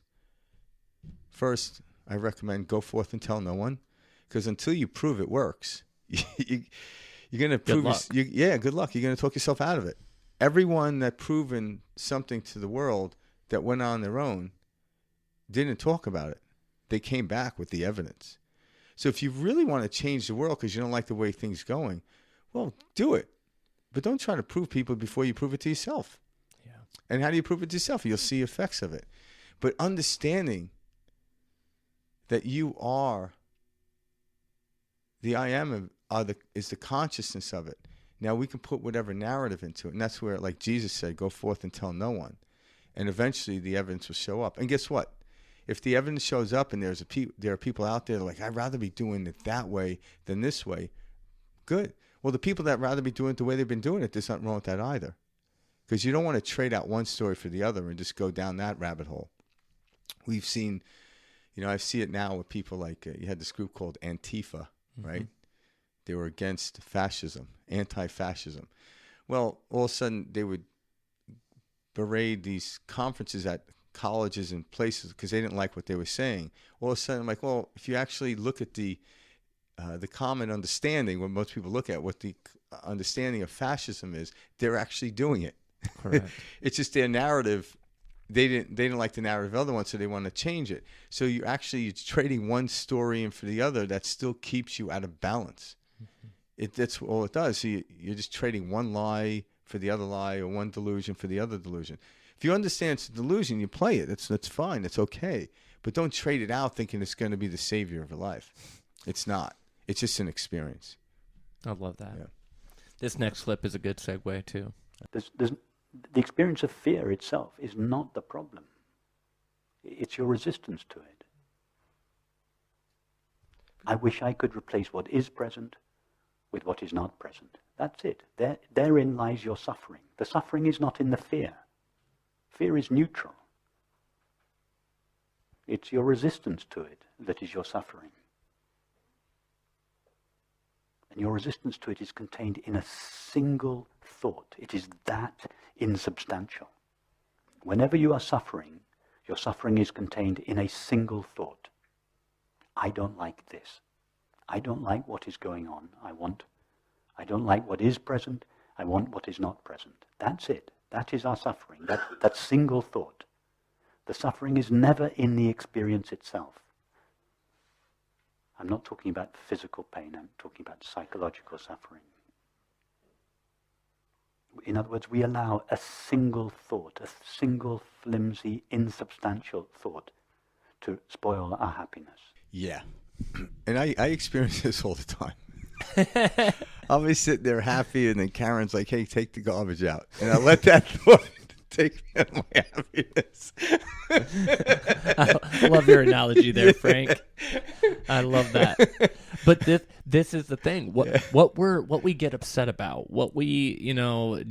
first I recommend go forth and tell no one, because until you prove it works, you're going to prove good luck. You're going to talk yourself out of it. Everyone that proven something to the world that went on their own didn't talk about it. They came back with the evidence. So if you really want to change the world because you don't like the way things are going, well, do it. But don't try to prove people before you prove it to yourself. Yeah. And how do you prove it to yourself? You'll see effects of it. But understanding that you are the I am is the consciousness of it. Now we can put whatever narrative into it. And that's where, like Jesus said, go forth and tell no one. And eventually the evidence will show up. And guess what? If the evidence shows up and there are people out there like, I'd rather be doing it that way than this way, good. Well, the people that rather be doing it the way they've been doing it, there's nothing wrong with that either. Because you don't want to trade out one story for the other and just go down that rabbit hole. We've seen, I see it now with people like, you had this group called Antifa, right? They were against fascism, anti-fascism. Well, all of a sudden they would berate these conferences at colleges and places because they didn't like what they were saying. All of a sudden, I'm like, well, if you actually look at the common understanding, what most people look at, what the understanding of fascism is, they're actually doing it. Correct. It's just their narrative. They didn't like the narrative of the other one, so they want to change it. So you're trading one story in for the other that still keeps you out of balance. That's all it does. So you're just trading one lie for the other lie, or one delusion for the other delusion. If you understand it's a delusion, you play it. That's fine. It's okay. But don't trade it out thinking it's going to be the savior of your life. It's not. It's just an experience. I love that. Yeah. This next clip is a good segue too. The experience of fear itself is not the problem. It's your resistance to it. I wish I could replace what is present with what is not present. That's it. Therein lies your suffering. The suffering is not in the fear. Fear is neutral. It's your resistance to it that is your suffering. And your resistance to it is contained in a single thought. It is that insubstantial. Whenever you are suffering, your suffering is contained in a single thought. I don't like this. I don't like what is going on. I don't like what is present. I want what is not present. That's it. That is our suffering. That single thought. The suffering is never in the experience itself. I'm not talking about physical pain. I'm talking about psychological suffering. In other words, we allow a single thought, a single flimsy, insubstantial thought to spoil our happiness. Yeah. And I experience this all the time. I'll be sitting there happy, and then Karen's like, hey, take the garbage out. And I let that thought take me out of my happiness. I love your analogy there, Frank. I love that. But this is the thing. What we get upset about, what we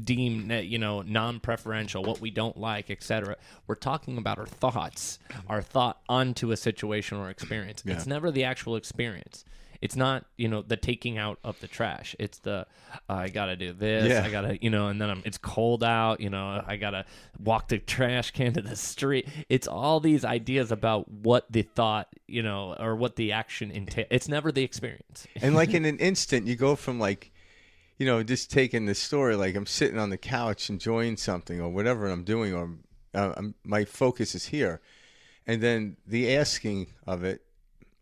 deem non-preferential, what we don't like, etc. We're talking about our thoughts, our thought onto a situation or experience. Yeah. It's never the actual experience. It's not, the taking out of the trash. It's the, I got to do this. Yeah. I got to, and then it's cold out, I got to walk the trash can to the street. It's all these ideas about what the thought, or what the action entails. It's never the experience. And like in an instant, you go from like, just taking the story, like I'm sitting on the couch enjoying something or whatever I'm doing, or my focus is here. And then the asking of it,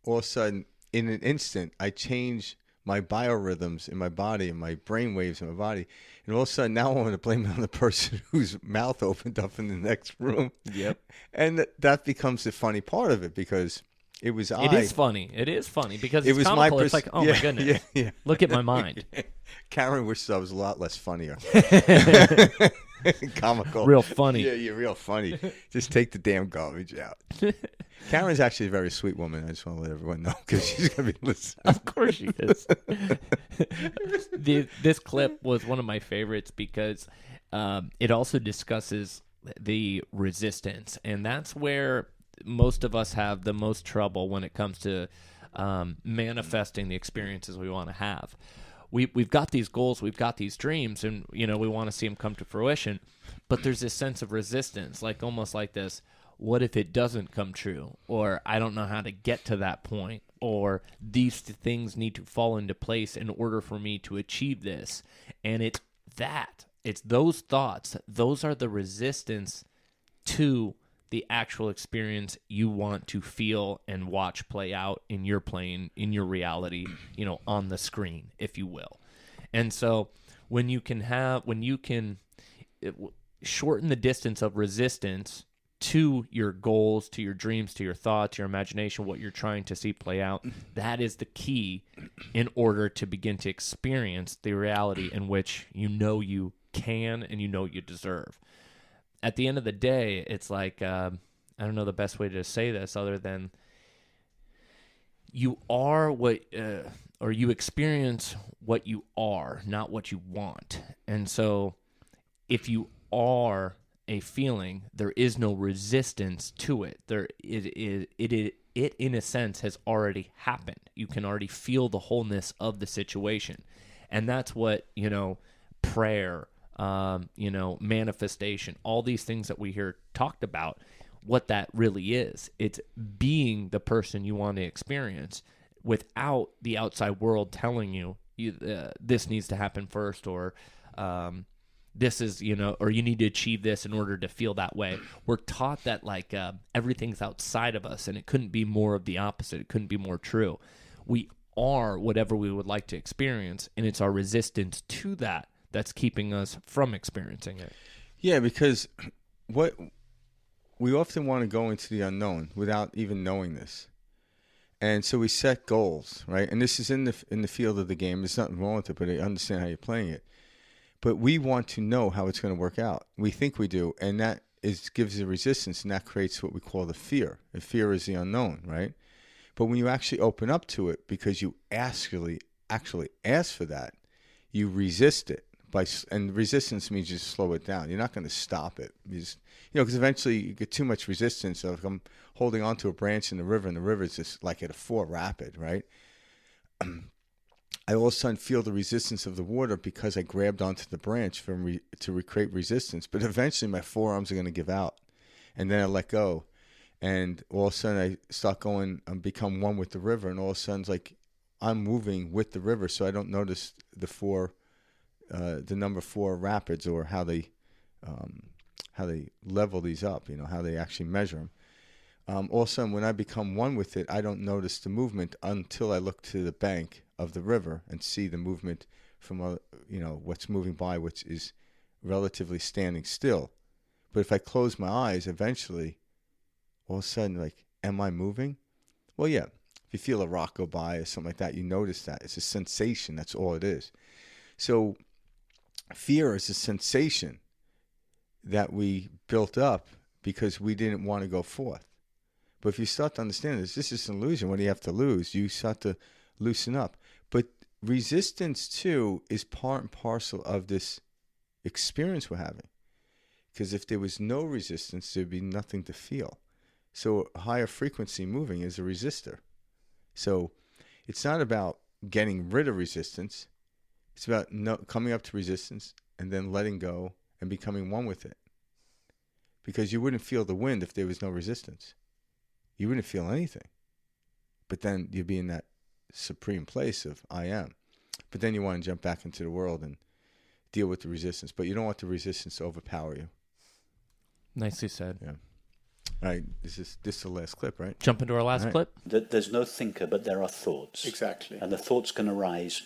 all of a sudden, in an instant, I change my biorhythms in my body and my brain waves in my body. And all of a sudden, now I want to blame it on the person whose mouth opened up in the next room. Yep. And that becomes the funny part of it, because it was It is funny. It is funny because it's was comical. my It's like, oh my goodness. Yeah. Look at my mind. Karen wishes I was a lot less funnier. Comical. Real funny. Yeah, you're real funny. Just take the damn garbage out. Karen's actually a very sweet woman. I just want to let everyone know, because she's going to be listening. Of course she is. This clip was one of my favorites because it also discusses the resistance. And that's where most of us have the most trouble when it comes to manifesting the experiences we want to have. We've got these goals, we've got these dreams, and we want to see them come to fruition. But there's this sense of resistance, like almost like this: what if it doesn't come true? Or I don't know how to get to that point. Or these things need to fall into place in order for me to achieve this. And it's those thoughts. Those are the resistance to the actual experience you want to feel and watch play out in your plane, in your reality, on the screen, if you will. And so when you can shorten the distance of resistance to your goals, to your dreams, to your thoughts, your imagination, what you're trying to see play out, that is the key in order to begin to experience the reality in which you can and you deserve. At the end of the day, it's like, I don't know the best way to say this other than you are what, or you experience what you are, not what you want. And so if you are a feeling, there is no resistance to it. It in a sense has already happened. You can already feel the wholeness of the situation. And that's what, prayer, manifestation, all these things that we hear talked about, what that really is. It's being the person you want to experience without the outside world telling you this needs to happen first, or this is, or you need to achieve this in order to feel that way. We're taught that like everything's outside of us, and it couldn't be more of the opposite. It couldn't be more true. We are whatever we would like to experience, and it's our resistance to that that's keeping us from experiencing it. Yeah, because what we often want to go into the unknown without even knowing this. And so we set goals, right? And this is in the field of the game. There's nothing wrong with it, but I understand how you're playing it. But we want to know how it's going to work out. We think we do, and that gives a resistance, and that creates what we call the fear. The fear is the unknown, right? But when you actually open up to it, because you actually ask for that, you resist it. And resistance means you just slow it down. You're not going to stop it. Because eventually you get too much resistance. So if I'm holding onto a branch in the river, and the river is just like at a 4 rapid, right? I all of a sudden feel the resistance of the water because I grabbed onto the branch to recreate resistance. But eventually my forearms are going to give out, and then I let go, and all of a sudden I start going and become one with the river, and all of a sudden it's like I'm moving with the river, so I don't notice the number 4 rapids, or how they level these up, how they actually measure them. All of a sudden, when I become one with it, I don't notice the movement until I look to the bank of the river and see the movement from what's moving by, which is relatively standing still. But if I close my eyes, eventually, all of a sudden, like, am I moving? Well, yeah. If you feel a rock go by or something like that, you notice that. It's a sensation. That's all it is. So fear is a sensation that we built up because we didn't want to go forth. But if you start to understand this is an illusion. What do you have to lose? You start to loosen up. But resistance, too, is part and parcel of this experience we're having. Because if there was no resistance, there'd be nothing to feel. So a higher frequency moving is a resistor. So It's not about getting rid of resistance. It's about coming up to resistance and then letting go and becoming one with it. Because you wouldn't feel the wind if there was no resistance. You wouldn't feel anything. But then you'd be in that supreme place of I am. But then you want to jump back into the world and deal with the resistance. But you don't want the resistance to overpower you. Nicely said. Yeah. All right. This is the last clip, right? Jump into our last clip. There's no thinker, but there are thoughts. Exactly. And the thoughts can arise.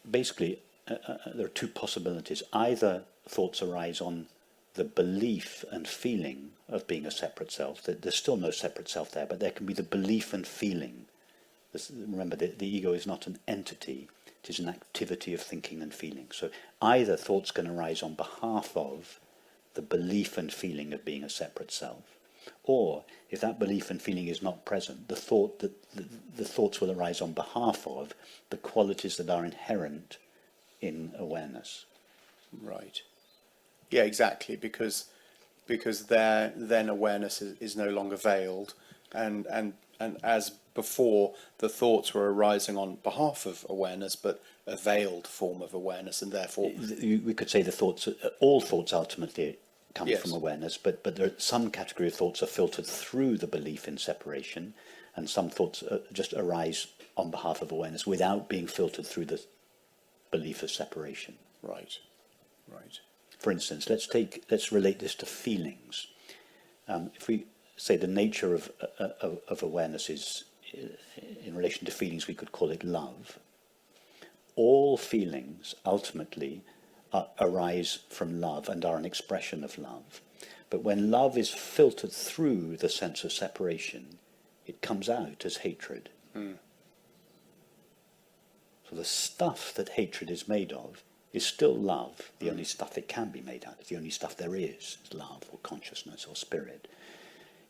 Basically, there are two possibilities. Either thoughts arise on the belief and feeling of being a separate self. There's still no separate self there, but there can be the belief and feeling. Remember, the ego is not an entity. It is an activity of thinking and feeling. So either thoughts can arise on behalf of the belief and feeling of being a separate self, or if that belief and feeling is not present, the thoughts will arise on behalf of the qualities that are inherent in awareness. Right. Yeah, exactly. Because then awareness is no longer veiled, and as before, the thoughts were arising on behalf of awareness, but a veiled form of awareness, and therefore we could say all thoughts ultimately come Yes. from awareness, but there, some category of thoughts are filtered through the belief in separation, and some thoughts just arise on behalf of awareness without being filtered through the belief of separation. Right. For instance, let's relate this to feelings. If we say the nature of awareness is in relation to feelings, we could call it love. All feelings ultimately arise from love and are an expression of love. But when love is filtered through the sense of separation, it comes out as hatred. So the stuff that hatred is made of is still love. The only stuff it can be made out of, the only stuff there is love or consciousness or spirit.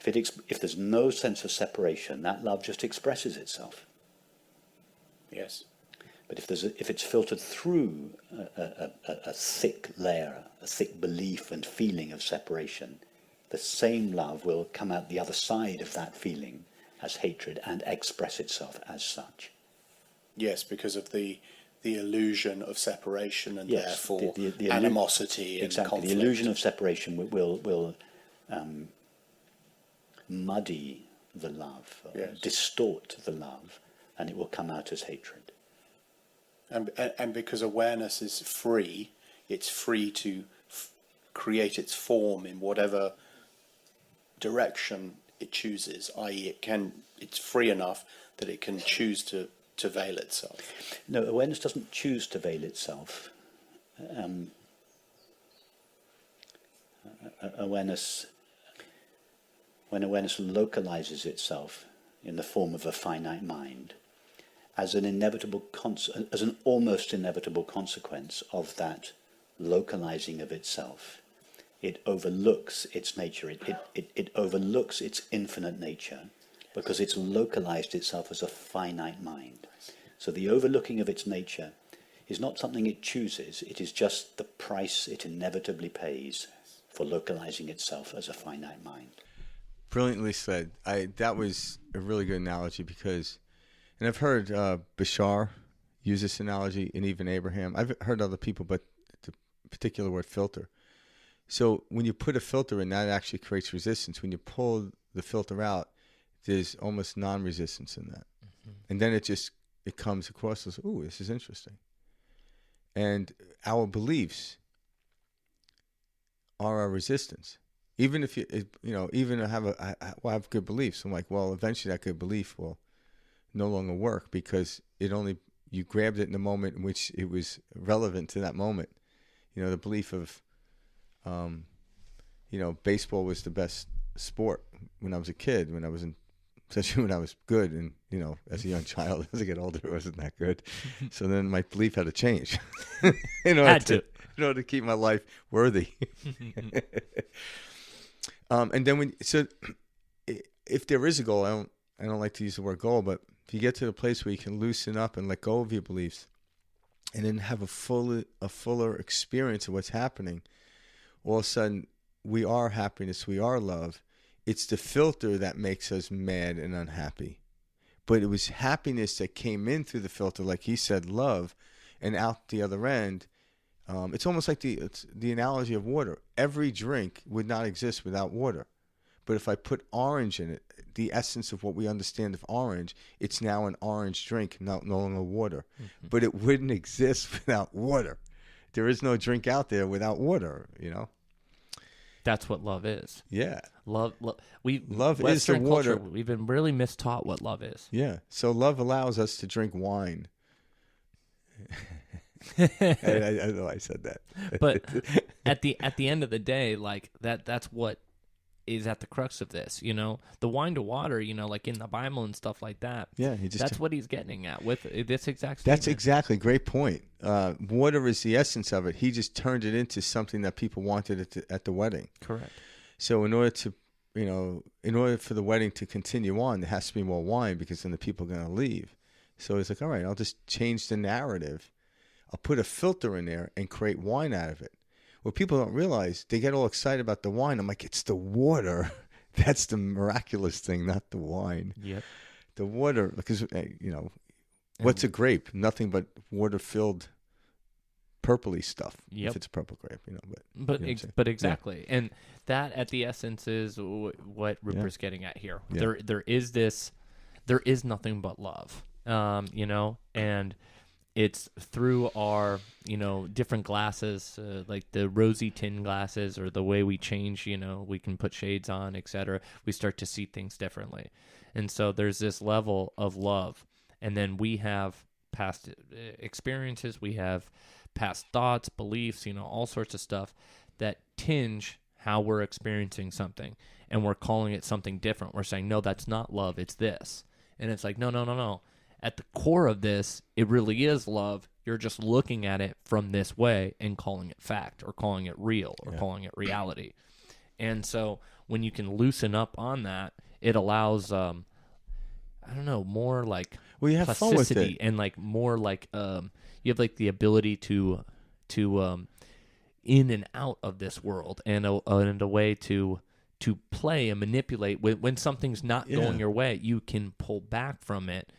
If there's no sense of separation, that love just expresses itself. Yes. But if it's filtered through a thick layer, a thick belief and feeling of separation, the same love will come out the other side of that feeling as hatred and express itself as such. Yes, because of the illusion of separation, and therefore the animosity and conflict. The illusion of separation will muddy the love, distort the love, and it will come out as hatred. And because awareness is free, it's free to create its form in whatever direction it chooses, i.e. it's free enough that it can choose to veil itself. No, awareness doesn't choose to veil itself. When awareness localizes itself in the form of a finite mind, as an almost inevitable consequence of that localizing of itself, it overlooks its nature. It overlooks its infinite nature because it's localized itself as a finite mind. So the overlooking of its nature is not something it chooses. It is just the price it inevitably pays for localizing itself as a finite mind. Brilliantly said. That was a really good analogy because, and I've heard Bashar use this analogy, and even Abraham. I've heard other people, but the particular word filter. So when you put a filter in, that actually creates resistance. When you pull the filter out, there's almost non-resistance in that. Mm-hmm. And then it comes across as, ooh, this is interesting. And our beliefs are our resistance. Even if I have good beliefs. I'm like, well, eventually that good belief will no longer work because you grabbed it in the moment in which it was relevant to that moment. The belief of, baseball was the best sport when I was a kid, especially when I was good, and as a young child. As I get older, it wasn't that good. So then my belief had to change in order to keep my life worthy. And then if there is a goal, I don't like to use the word goal, but if you get to the place where you can loosen up and let go of your beliefs, and then have a fuller experience of what's happening, all of a sudden we are happiness, we are love. It's the filter that makes us mad and unhappy. but it was happiness that came in through the filter, like he said, love, and out the other end. It's almost like the analogy of water. Every drink would not exist without water. But if I put orange in it, the essence of what we understand of orange, it's now an orange drink, no longer water. Mm-hmm. But it wouldn't exist without water. There is no drink out there without water, you know? That's what love is. Yeah. Love Western is the water. Culture, we've been really mistaught what love is. Yeah. So love allows us to drink wine. I know I said that. But at the end of the day, like that's what is at the crux of this, you know, the wine to water, you know, like in the Bible and stuff like that. Yeah, that's what he's getting at with this exact statement. That's exactly, great point. Water is the essence of it. He just turned it into something that people wanted at the wedding. Correct. So in order for the wedding to continue on, there has to be more wine, because then the people are going to leave. So he's like, all right, I'll just change the narrative. I'll put a filter in there and create wine out of it. What people don't realize, they get all excited about the wine. I'm like, it's the water. That's the miraculous thing, not the wine. Yep. The water, because, what's a grape? Nothing but water-filled purpley stuff. Yep. If it's a purple grape, But exactly. Yeah. And that, at the essence, is what Rupert's getting at here. Yeah. There is nothing but love, and it's through our, different glasses, like the rosy tin glasses, or the way we change, we can put shades on, etc. We start to see things differently. And so there's this level of love. And then we have past experiences, we have past thoughts, beliefs, all sorts of stuff that tinge how we're experiencing something. And we're calling it something different. We're saying, no, that's not love, it's this. And it's like, no. At the core of this, it really is love. You're just looking at it from this way and calling it fact, or calling it real, or calling it reality. And so when you can loosen up on that, it allows, more like you have fun with it. And like more like you have like the ability to in and out of this world, and a way to play and manipulate. When something's not going your way, you can pull back from it.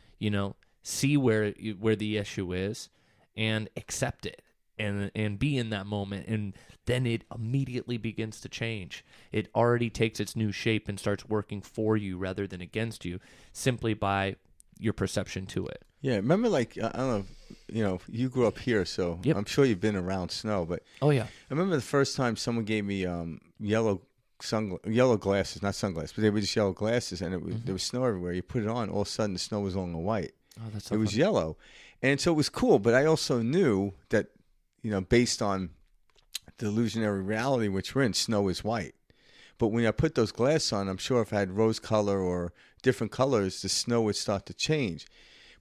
See where the issue is, and accept it, and be in that moment, and then it immediately begins to change. It already takes its new shape and starts working for you rather than against you, simply by your perception to it. Yeah, remember, like, I don't know, you grew up here, so I'm sure you've been around snow, but oh yeah, I remember the first time someone gave me yellow glasses, not sunglasses, but they were just yellow glasses, and there was snow everywhere. You put it on, all of a sudden the snow was all white. Oh, that's so it was yellow. And so it was cool, but I also knew that, based on the illusionary reality in which we're in, snow is white. But when I put those glasses on, I'm sure if I had rose color or different colors, the snow would start to change.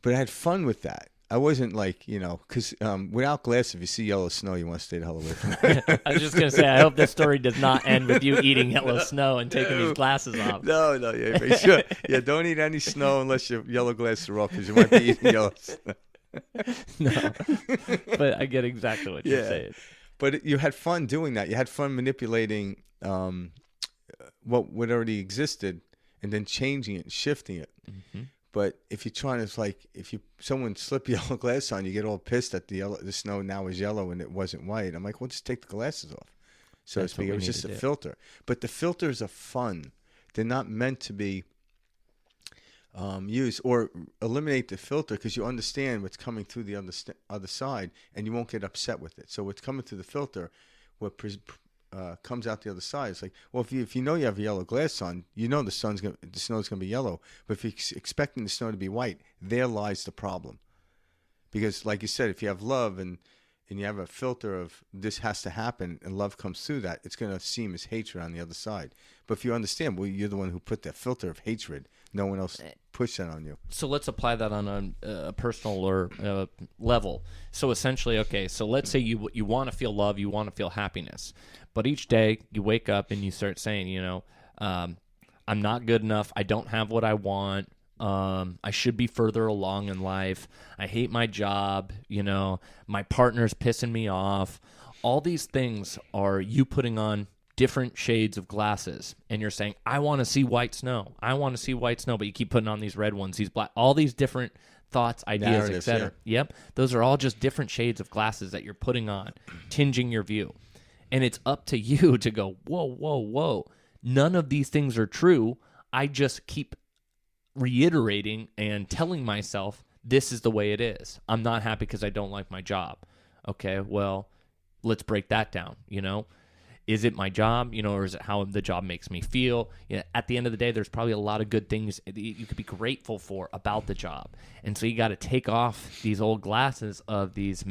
But I had fun with that. I wasn't like, because without glasses, if you see yellow snow, you want to stay the hell away from it. I was just going to say, I hope this story does not end with you eating yellow snow and taking these glasses off. No, yeah, make sure. Yeah, don't eat any snow unless your yellow glasses are off, because you might be eating yellow snow. No, but I get exactly what you're saying. But you had fun doing that. You had fun manipulating what already existed, and then changing it and shifting it. Mm-hmm. But if you're trying to, someone slip yellow glasses on, you get all pissed that the snow now is yellow and it wasn't white. I'm like, well, just take the glasses off. So to speak, it was just a filter. But the filters are fun. They're not meant to be used, or eliminate the filter, because you understand what's coming through the other side, and you won't get upset with it. So what's coming through the filter, what comes out the other side. It's like, well, if you know you have yellow glass on, the snow's gonna be yellow. But if you're expecting the snow to be white, there lies the problem. Because, like you said, if you have love and you have a filter of this has to happen, and love comes through that, it's gonna seem as hatred on the other side. But if you understand, well, you're the one who put that filter of hatred. No one else pushed that on you. So let's apply that on a personal or level. So essentially, okay, so let's say you want to feel love, you want to feel happiness. But each day you wake up and you start saying, I'm not good enough. I don't have what I want. I should be further along in life. I hate my job. My partner's pissing me off. All these things are you putting on different shades of glasses, and you're saying, I want to see white snow. I want to see white snow, but you keep putting on these red ones, these black, all these different thoughts, ideas, etc. Yeah. Yep. Those are all just different shades of glasses that you're putting on, tinging your view. And it's up to you to go, whoa, whoa, whoa. None of these things are true. I just keep reiterating and telling myself this is the way it is. I'm not happy because I don't like my job. Okay, well, let's break that down, Is it my job, or is it how the job makes me feel? At the end of the day, there's probably a lot of good things you could be grateful for about the job. And so you got to take off these old glasses of these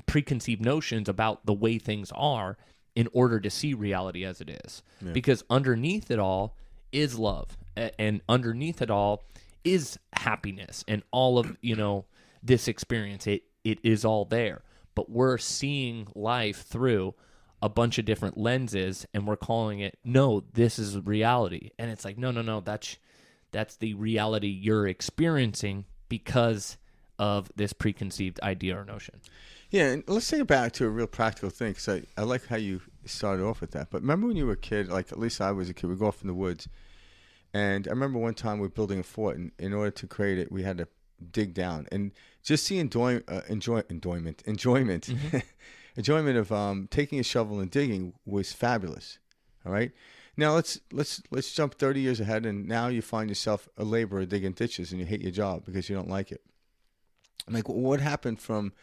preconceived notions about the way things are in order to see reality as it is. Yeah. Because underneath it all is love, and underneath it all is happiness, and all of, this experience. It is all there. But we're seeing life through a bunch of different lenses, and we're calling it, no, this is reality. And it's like, no, that's the reality you're experiencing because of this preconceived idea or notion. Yeah, and let's take it back to a real practical thing, because I like how you started off with that. But remember when you were a kid, like at least I was a kid, we'd go off in the woods. And I remember one time we were building a fort, and in order to create it, we had to dig down. And just the enjoyment Mm-hmm. enjoyment of taking a shovel and digging was fabulous. All right. Now let's jump 30 years ahead, and now you find yourself a laborer digging ditches, and you hate your job because you don't like it. I'm like, what happened from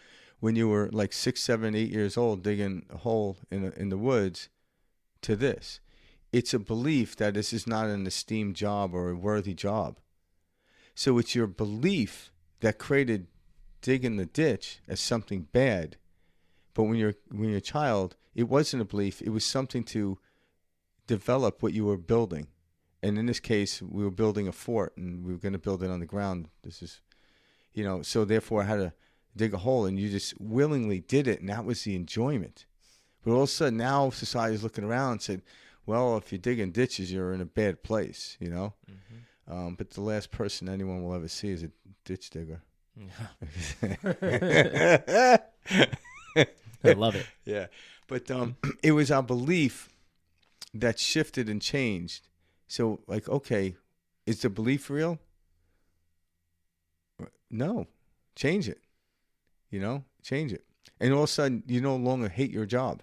when you were like 6, 7, 8 years old digging a hole in the woods to this? It's a belief that this is not an esteemed job or a worthy job. So it's your belief that created digging the ditch as something bad. But when you're a child, it wasn't a belief. It was something to develop what you were building. And in this case, we were building a fort, and we were going to build it on the ground. This is, so therefore I had to dig a hole, and you just willingly did it, and that was the enjoyment. But all of a sudden, now society's looking around and said, well, if you're digging ditches, you're in a bad place, Mm-hmm. But the last person anyone will ever see is a ditch digger. I love it. Yeah. But it was our belief that shifted and changed. So, like, okay, is the belief real? No. Change it. Change it. And all of a sudden, you no longer hate your job.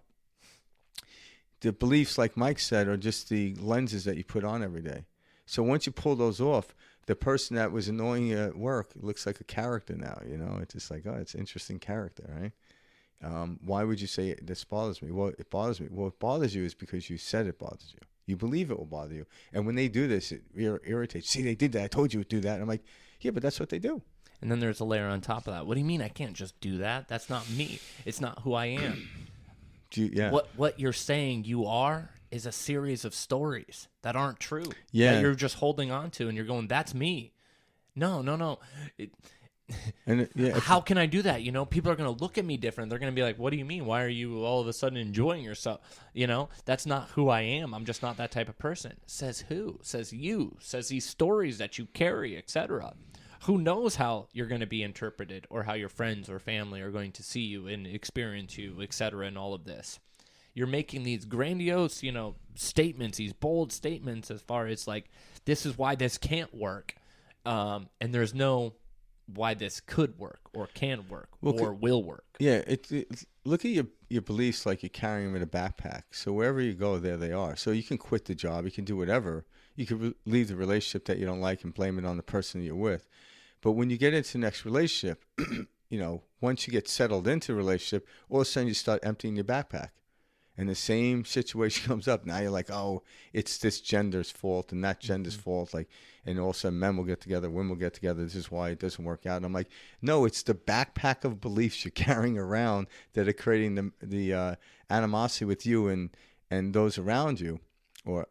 The beliefs, like Mike said, are just the lenses that you put on every day. So once you pull those off, the person that was annoying you at work looks like a character now, It's just like, oh, it's an interesting character, right? Why would you say this bothers me? Well, it bothers me. Well, it bothers you is because you said it bothers you. You believe it will bother you. And when they do this, it irritates. See, they did that. I told you to do that. And I'm like, yeah, but that's what they do. And then there's a layer on top of that. What do you mean I can't just do that? That's not me. It's not who I am. Yeah. What you're saying you are is a series of stories that aren't true. Yeah. That you're just holding on to, and you're going, that's me. No. How can I do that? People are going to look at me different. They're going to be like, what do you mean? Why are you all of a sudden enjoying yourself? That's not who I am. I'm just not that type of person. Says who? Says you. Says these stories that you carry, etc. Who knows how you're going to be interpreted, or how your friends or family are going to see you and experience you, etc. and all of this. You're making these grandiose, statements, these bold statements as far as like, this is why this can't work. And there's no why this could work or can work or will work. Yeah, look at your beliefs like you're carrying them in a backpack. So wherever you go, there they are. So you can quit the job. You can do whatever. You can leave the relationship that you don't like and blame it on the person you're with. But when you get into the next relationship, once you get settled into a relationship, all of a sudden you start emptying your backpack. And the same situation comes up. Now you're like, oh, it's this gender's fault and that gender's fault. Like, and all of a sudden men will get together, women will get together. This is why it doesn't work out. And I'm like, no, it's the backpack of beliefs you're carrying around that are creating the animosity with you and those around you. Or,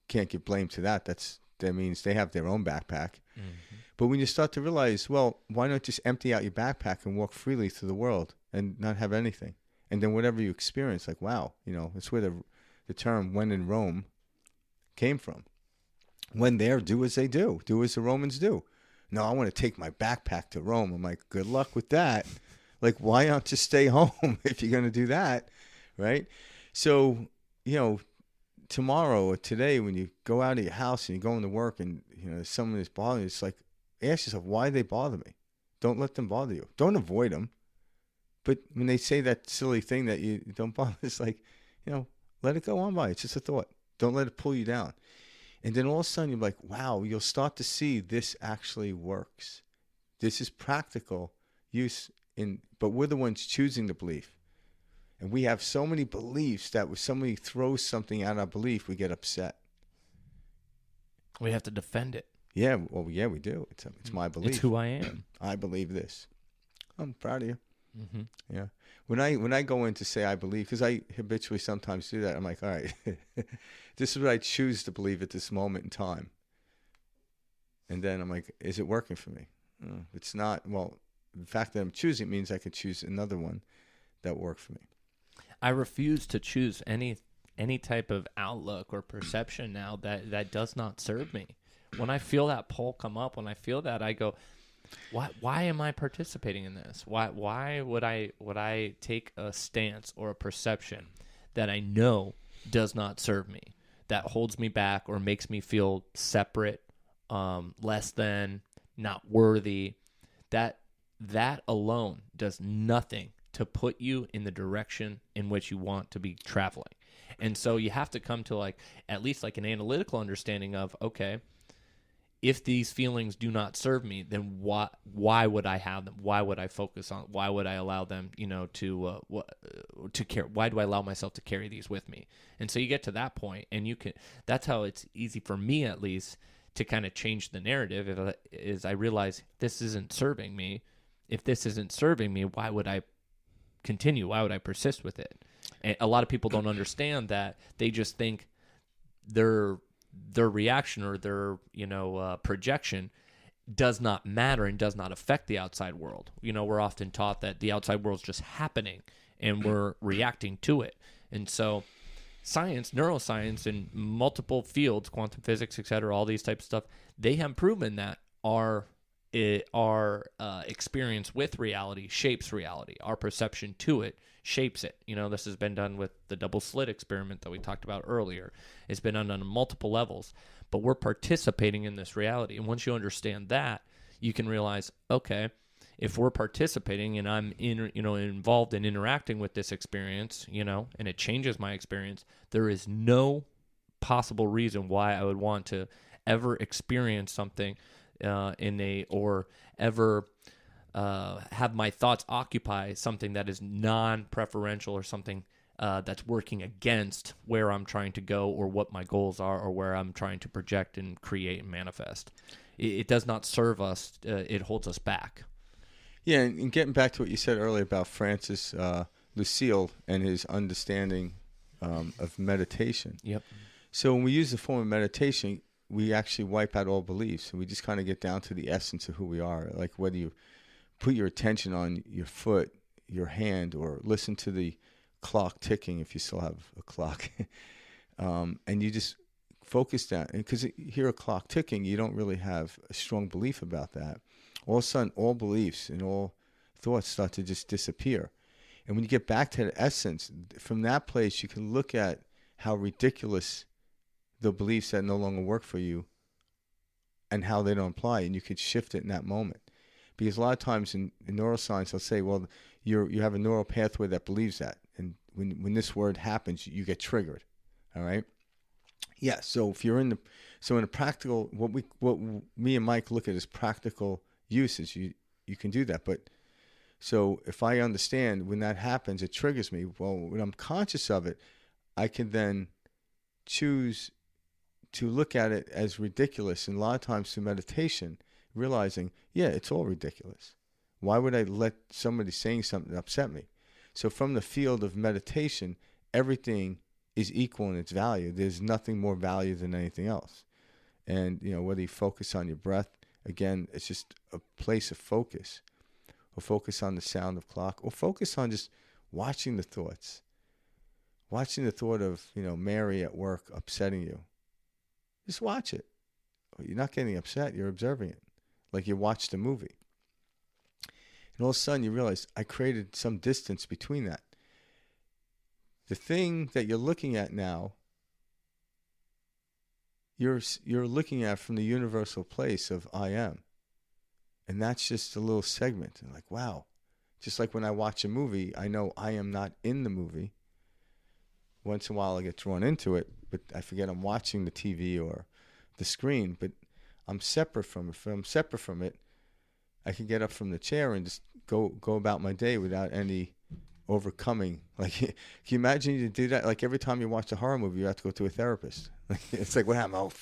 can't give blame to that. That means they have their own backpack. Mm-hmm. But when you start to realize, well, why not just empty out your backpack and walk freely through the world and not have anything? And then whatever you experience, like, wow, it's where the term when in Rome came from. When there, do as they do. Do as the Romans do. No, I want to take my backpack to Rome. I'm like, good luck with that. Like, why not just stay home if you're going to do that? right? So, tomorrow or today when you go out of your house and you're going to work and, someone is bothering you, it's like, ask yourself, why they bother me? Don't let them bother you. Don't avoid them. But when they say that silly thing that you don't bother, it's like, let it go on by. It's just a thought. Don't let it pull you down. And then all of a sudden you're like, wow, you'll start to see this actually works. This is practical use but we're the ones choosing the belief. And we have so many beliefs that when somebody throws something out of our belief, we get upset. We have to defend it. Yeah, we do. It's my belief. It's who I am. I believe this. I'm proud of you. Mm-hmm. Yeah. When I go in to say I believe, because I habitually sometimes do that, I'm like, all right, this is what I choose to believe at this moment in time. And then I'm like, is it working for me? It's not. Well, the fact that I'm choosing means I could choose another one that worked for me. I refuse to choose any type of outlook or perception now that does not serve me. When I feel that pull come up, when I feel that, I go, why am I participating in this? Why would I take a stance or a perception that I know does not serve me, that holds me back or makes me feel separate, less than, not worthy? That alone does nothing to put you in the direction in which you want to be traveling. And so you have to come to at least an analytical understanding of, okay, if these feelings do not serve me, then why would I have them? Why would I focus on? Why would I allow them, to carry? Why do I allow myself to carry these with me? And so you get to that point, and that's how it's easy for me, at least, to kind of change the narrative. Is I realize this isn't serving me. If this isn't serving me, why would I continue? Why would I persist with it? And a lot of people don't understand that. They just think their reaction or their projection does not matter and does not affect the outside world. We're often taught that the outside world's just happening and we're reacting to it. And so science, neuroscience, and multiple fields, quantum physics, etc., all these types of stuff, they have proven that our experience with reality shapes reality. Our perception to it shapes it. This has been done with the double slit experiment that we talked about earlier. It's been done on multiple levels, but we're participating in this reality. And once you understand that, you can realize, okay, if we're participating and I'm involved in interacting with this experience, and it changes my experience, there is no possible reason why I would want to ever experience something or ever have my thoughts occupy something that is non-preferential or something that's working against where I'm trying to go or what my goals are or where I'm trying to project and create and manifest. It does not serve us. It holds us back. Yeah, and getting back to what you said earlier about Francis Lucille and his understanding of meditation. Yep. So when we use the form of meditation, we actually wipe out all beliefs, and we just kind of get down to the essence of who we are. Like whether you put your attention on your foot, your hand, or listen to the clock ticking if you still have a clock, and you just focus that. And because you hear a clock ticking, you don't really have a strong belief about that. All of a sudden, all beliefs and all thoughts start to just disappear. And when you get back to the essence, from that place, you can look at how ridiculous the beliefs that no longer work for you and how they don't apply, and you could shift it in that moment. Because a lot of times in neuroscience, they'll say, well, you have a neural pathway that believes that, and when this word happens, you get triggered. All right? Yeah, so if you're in a practical, what me and Mike look at as practical uses, you can do that. But so if I understand when that happens, it triggers me. Well, when I'm conscious of it, I can then choose to look at it as ridiculous. And a lot of times through meditation, realizing, yeah, it's all ridiculous. Why would I let somebody saying something upset me? So from the field of meditation, everything is equal in its value. There's nothing more value than anything else. And, whether you focus on your breath, again, it's just a place of focus. Or focus on the sound of clock. Or focus on just watching the thoughts. Watching the thought of, Mary at work upsetting you. Just watch it. You're not getting upset. You're observing it. Like you watched a movie. And all of a sudden you realize I created some distance between that. The thing that you're looking at now, you're looking at from the universal place of I am. And that's just a little segment. And like, wow. Just like when I watch a movie, I know I am not in the movie. Once in a while I get drawn into it, but I forget I'm watching the TV or the screen, but I'm separate from it. If I'm separate from it, I can get up from the chair and just go about my day without any overcoming. Like, can you imagine you do that? Like every time you watch a horror movie, you have to go to a therapist. It's like, what happened? Oh,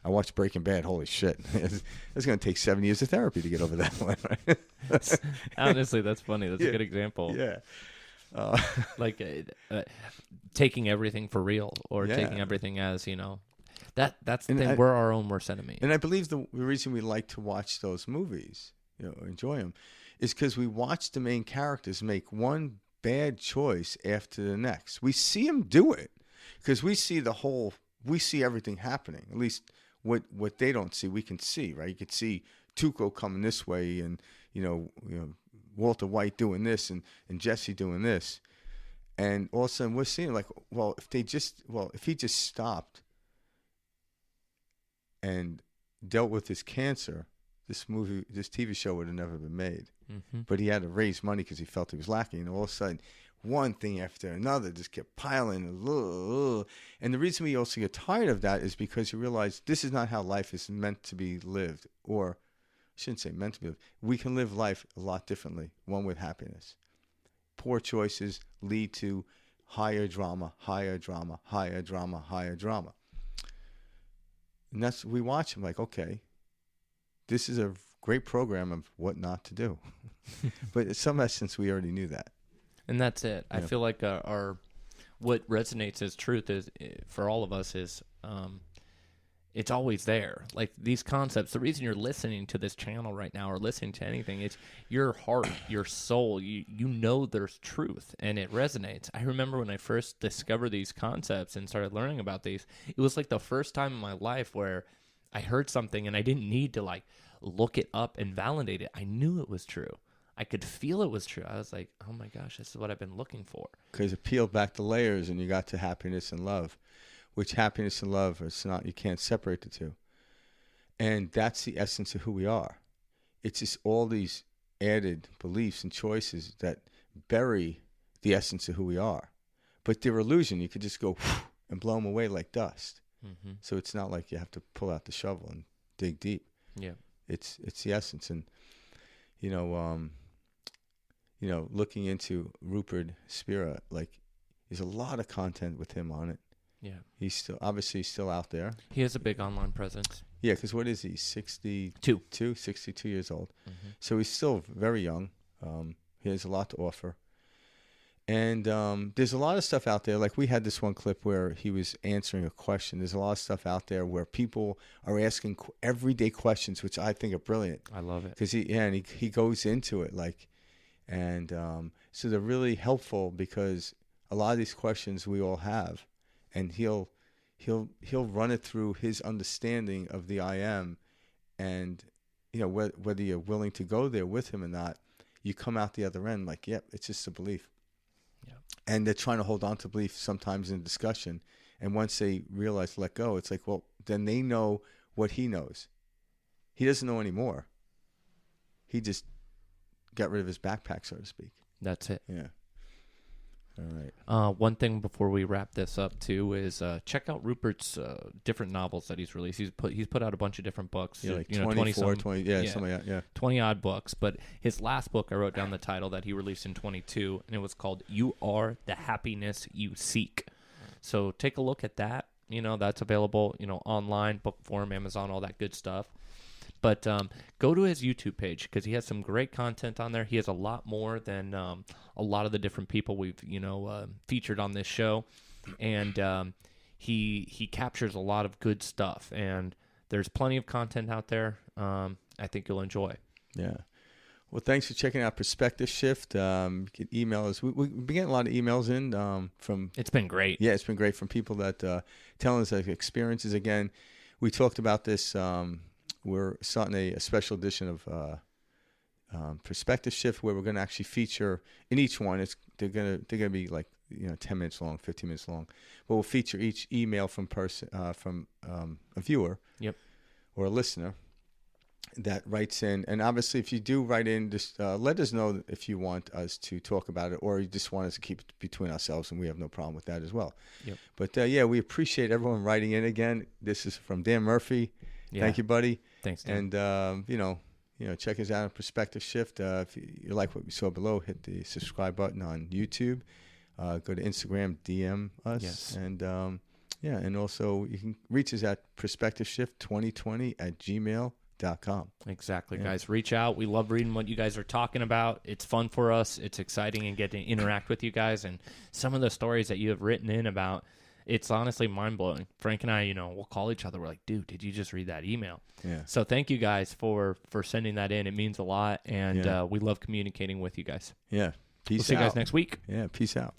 I watched Breaking Bad. Holy shit. It's going to take 7 years of therapy to get over that one. Right? Honestly, that's funny. That's a good example. Yeah. Like taking everything for real, or taking everything as, that's the thing. We're our own worst enemy. And I believe the reason we like to watch those movies, enjoy them, is because we watch the main characters make one bad choice after the next. We see them do it because we see everything happening. At least what they don't see, we can see, right? You could see Tuco coming this way, and Walter White doing this, and Jesse doing this, and all of a sudden we're seeing like, well, if he just stopped and dealt with his cancer, this TV show would have never been made. Mm-hmm. But he had to raise money because he felt he was lacking, and all of a sudden, one thing after another just kept piling. And the reason we also get tired of that is because you realize this is not how life is meant to be lived, or I shouldn't say meant to be lived. We can live life a lot differently, one with happiness. Poor choices lead to higher drama, higher drama, higher drama, higher drama. And that's, we watch them like, okay, this is a great program of what not to do. But in some essence, we already knew that. And that's it. Yeah. I feel like our what resonates as truth is, for all of us, is it's always there. Like these concepts, the reason you're listening to this channel right now or listening to anything, it's your heart, your soul. You know there's truth, and it resonates. I remember when I first discovered these concepts and started learning about these, it was like the first time in my life where I heard something and I didn't need to like look it up and validate it. I knew it was true. I could feel it was true. I was like, oh my gosh, this is what I've been looking for. Because it peeled back the layers and you got to happiness and love, which happiness and love, it's not, you can't separate the two. And that's the essence of who we are. It's just all these added beliefs and choices that bury the essence of who we are. But they're illusion. You could just go and blow them away like dust. Mm-hmm. So it's not like you have to pull out the shovel and dig deep. Yeah. It's the essence. And, looking into Rupert Spira, like there's a lot of content with him on it. Yeah. He's still out there. He has a big online presence. Yeah, because what is he, 62 years old. Mm-hmm. So he's still very young. He has a lot to offer. And there's a lot of stuff out there. Like we had this one clip where he was answering a question. There's a lot of stuff out there where people are asking everyday questions, which I think are brilliant. I love it. Because he goes into it so they're really helpful because a lot of these questions we all have, and he'll run it through his understanding of the I am, and whether you're willing to go there with him or not, you come out the other end like, yep, it's just a belief. Yeah. And they're trying to hold on to belief sometimes in discussion. And once they realize let go, it's like, well, then they know what he knows. He doesn't know anymore. He just got rid of his backpack, so to speak. That's it. Yeah. All right. One thing before we wrap this up too is check out Rupert's different novels that he's released. He's put out a bunch of different books. Yeah, like 24, 20, something like that. Yeah. 20 odd books. But his last book, I wrote down the title that he released in 22, and it was called "You Are the Happiness You Seek." So take a look at that. That's available, online, book form, Amazon, all that good stuff. But go to his YouTube page because he has some great content on there. He has a lot more than a lot of the different people we've featured on this show, and he captures a lot of good stuff. And there's plenty of content out there. I think you'll enjoy. Yeah. Well, thanks for checking out Perspective Shift. You can email us. We've been getting a lot of emails in from. It's been great. Yeah, it's been great from people that telling us their experiences. Again, we talked about this. We're starting a special edition of Perspective Shift where we're going to actually feature in each one. They're gonna be like 10 minutes long, 15 minutes long. But we'll feature each email from a viewer Yep. or a listener that writes in. And obviously, if you do write in, just let us know if you want us to talk about it, or you just want us to keep it between ourselves, and we have no problem with that as well. Yep. But yeah, we appreciate everyone writing in again. This is from Dan Murphy. Yeah. Thank you, buddy. Thanks, Dan. And check us out on Perspective Shift. If you like what we saw below, hit the subscribe button on YouTube. Go to Instagram, DM us. Yes. And and also you can reach us at perspectiveshift2020@gmail.com. Exactly, Yeah. guys. Reach out. We love reading what you guys are talking about. It's fun for us. It's exciting and getting to interact with you guys. And some of the stories that you have written in about, it's honestly mind-blowing. Frank and I, we'll call each other. We're like, dude, did you just read that email? Yeah. So thank you guys for sending that in. It means a lot. And Yeah. we love communicating with you guys. Yeah. Peace We'll see out. you guys next week. Yeah. Peace out.